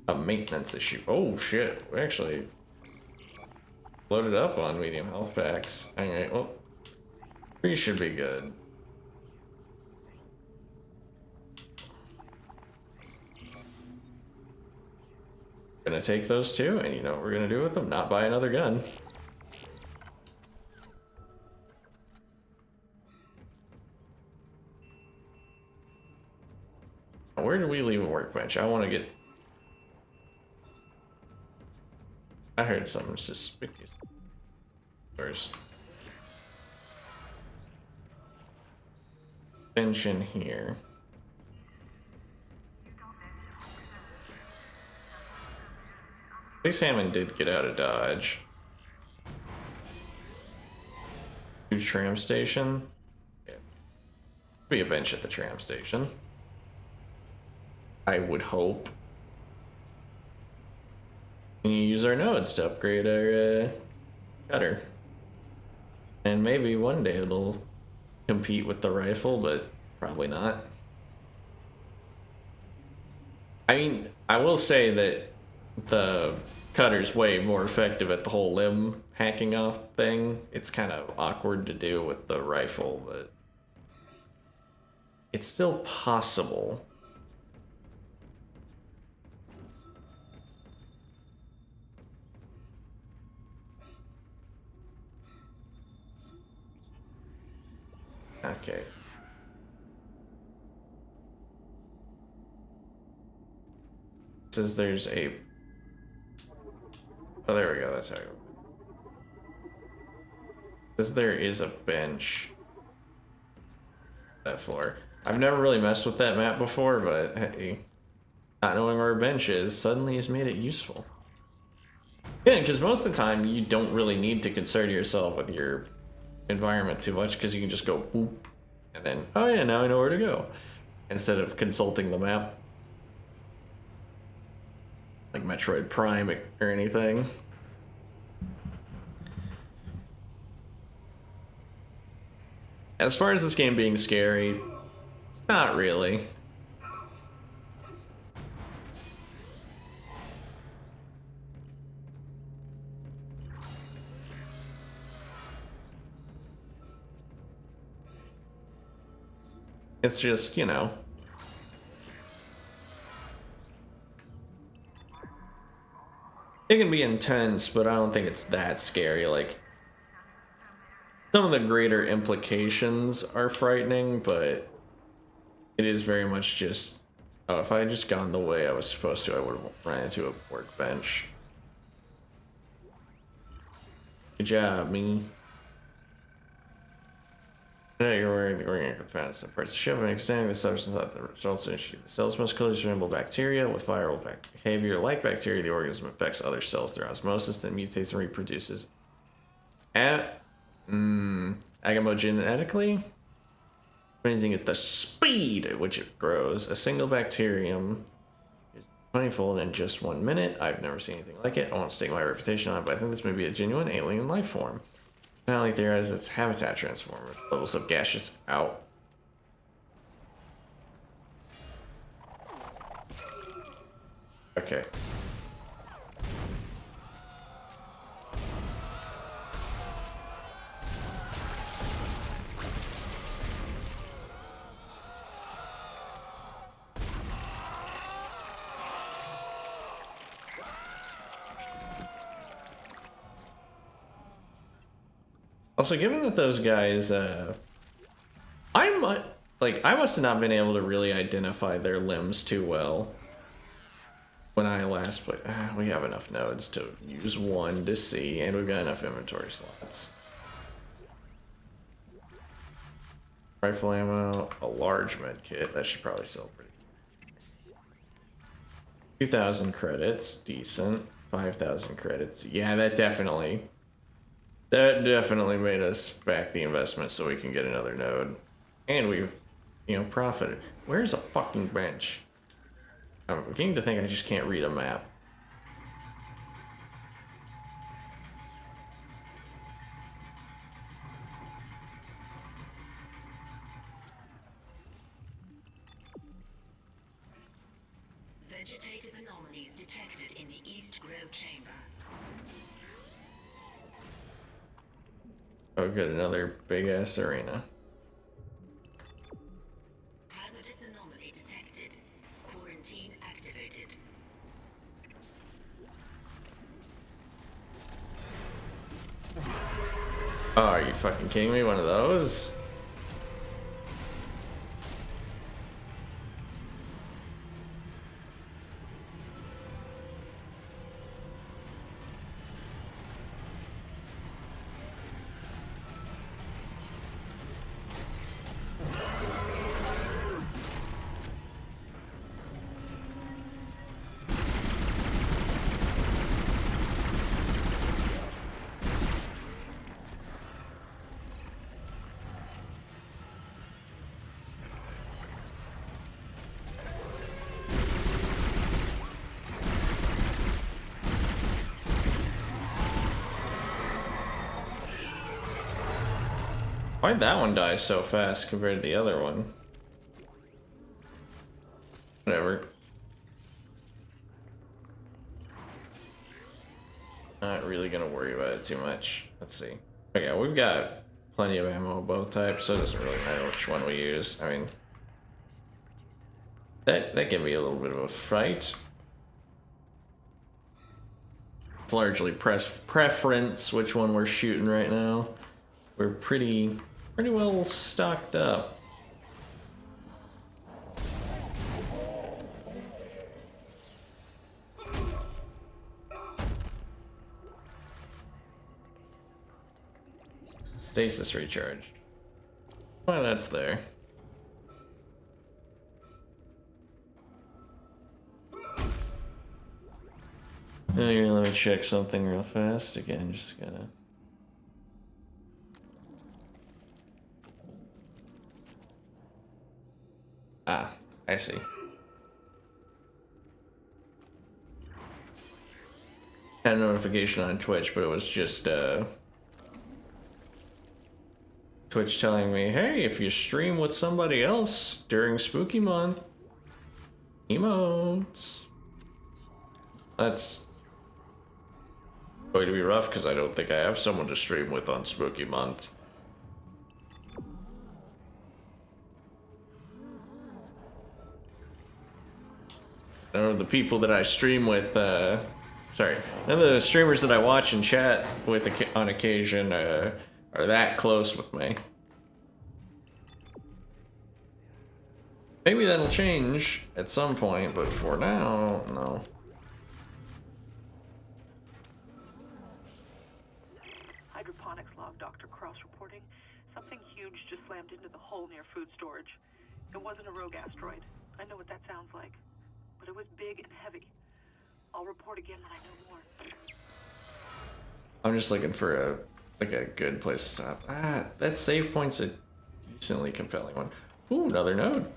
A maintenance issue. Oh shit, we actually loaded up on medium health packs. Alright, well, we should be good. Gonna take those two, and you know what we're gonna do with them? Not buy another gun. Where did we leave a workbench? I want to get... I heard something suspicious. First. Bench in here. At least Hammond did get out of Dodge. New tram station. Yeah. Be a bench at the tram station. I would hope. And you use our nodes to upgrade our cutter. And maybe one day it'll compete with the rifle, but probably not. I mean, I will say that the cutter's way more effective at the whole limb hacking off thing. It's kind of awkward to do with the rifle, but it's still possible. Okay. It says there's a... Oh, there we go, that's how it says there is a bench. That floor. I've never really messed with that map before, but hey, not knowing where a bench is suddenly has made it useful. Yeah, because most of the time you don't really need to concern yourself with your environment too much, because you can just go whoop, and then, oh yeah, now I know where to go, instead of consulting the map like Metroid Prime or anything. As far as this game being scary, it's not really. It's just, you know. It can be intense, but I don't think it's that scary. Like, some of the greater implications are frightening, but it is very much just, oh, if I had just gone the way I was supposed to, I would have ran into a workbench. Good job, me. Yeah, you're wearing with fantasy parts of the ship and extending the substance of the results in the cells. Most closely resemble bacteria with viral behavior. Like bacteria, the organism affects other cells through osmosis, then mutates and reproduces. Agamogenetically? Amazing is the speed at which it grows. A single bacterium is 20-fold in just 1 minute. I've never seen anything like it. I won't stake my reputation on it, but I think this may be a genuine alien life form. Finally theorized its habitat transformer. Levels of gaseous out. Okay. Also, given that those guys, I must have not been able to really identify their limbs too well when I last played. We have enough nodes to use one to see, and we've got enough inventory slots. Rifle ammo, a large med kit, that should probably sell pretty good. 2,000 credits, decent. 5,000 credits, yeah, that definitely made us back the investment so we can get another node. And we, profited. Where's a fucking bench? I'm beginning to think I just can't read a map. Vegetative anomalies detected in the East Grove chamber. Oh good, another big ass arena. Hazardous anomaly detected. Quarantine activated. Oh, are you fucking kidding me? One of those? Why'd that one die so fast compared to the other one? Whatever. Not really gonna worry about it too much. Let's see. Okay, we've got plenty of ammo of both types, so it doesn't really matter which one we use. I mean, that can be a little bit of a fight. It's largely preference which one we're shooting right now. We're pretty well stocked up. Stasis recharged. Why that's there. Okay, let me check something real fast. Again, just gotta. Ah, I see. Had a notification on Twitch, but it was just Twitch telling me, hey, if you stream with somebody else during Spooky Month, emotes. That's going to be rough because I don't think I have someone to stream with on Spooky Month. Or the people that I stream with, sorry, none of the streamers that I watch and chat with on occasion are that close with me. Maybe that'll change at some point, but for now, no. Hydroponics log, Dr. Cross reporting. Something huge just slammed into the hull near food storage. It wasn't a rogue asteroid. I know what that sounds like. But it was big and heavy. I'll report again when I know more. I'm just looking for a good place to stop. Ah, that save point's a decently compelling one. Ooh, another node.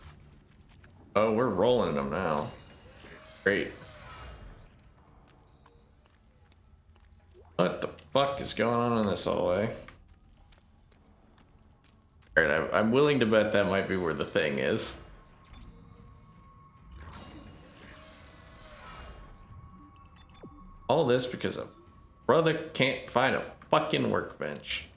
Oh, we're rolling them now. Great. What the fuck is going on in this hallway? Alright, I'm willing to bet that might be where the thing is. All this because a brother can't find a fucking workbench.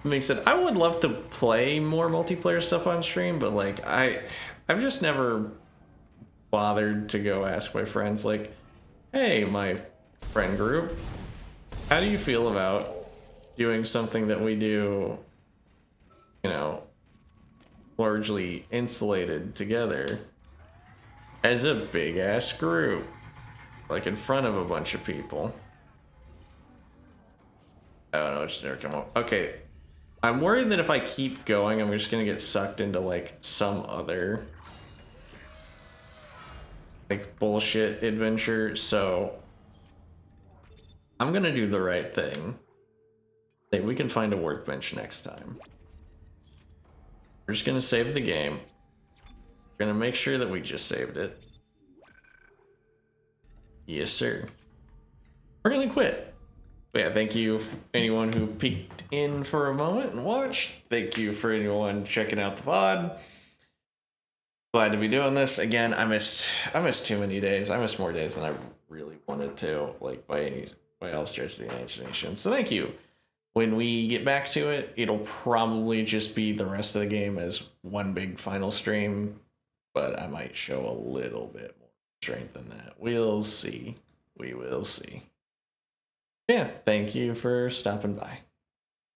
Makes sense. I would love to play more multiplayer stuff on stream, but like I've just never bothered to go ask my friends like, hey, my friend group, how do you feel about doing something that we do, you know, largely insulated together as a big ass group, like in front of a bunch of people? I don't know, it's never come up. Okay, I'm worried that if I keep going, I'm just gonna get sucked into like some other like bullshit adventure, so I'm gonna do the right thing. Say we can find a workbench next time. We're just gonna save the game. We're gonna make sure that we just saved it. Yes, sir. We're gonna quit. But yeah, thank you anyone who peeked in for a moment and watched. Thank you for anyone checking out the pod. Glad to be doing this again. I missed too many days. I missed more days than I really wanted to, like by all stretch of the imagination. So thank you. When we get back to it, it'll probably just be the rest of the game as one big final stream, but I might show a little bit more strength than that. We'll see. We will see. Yeah, thank you for stopping by.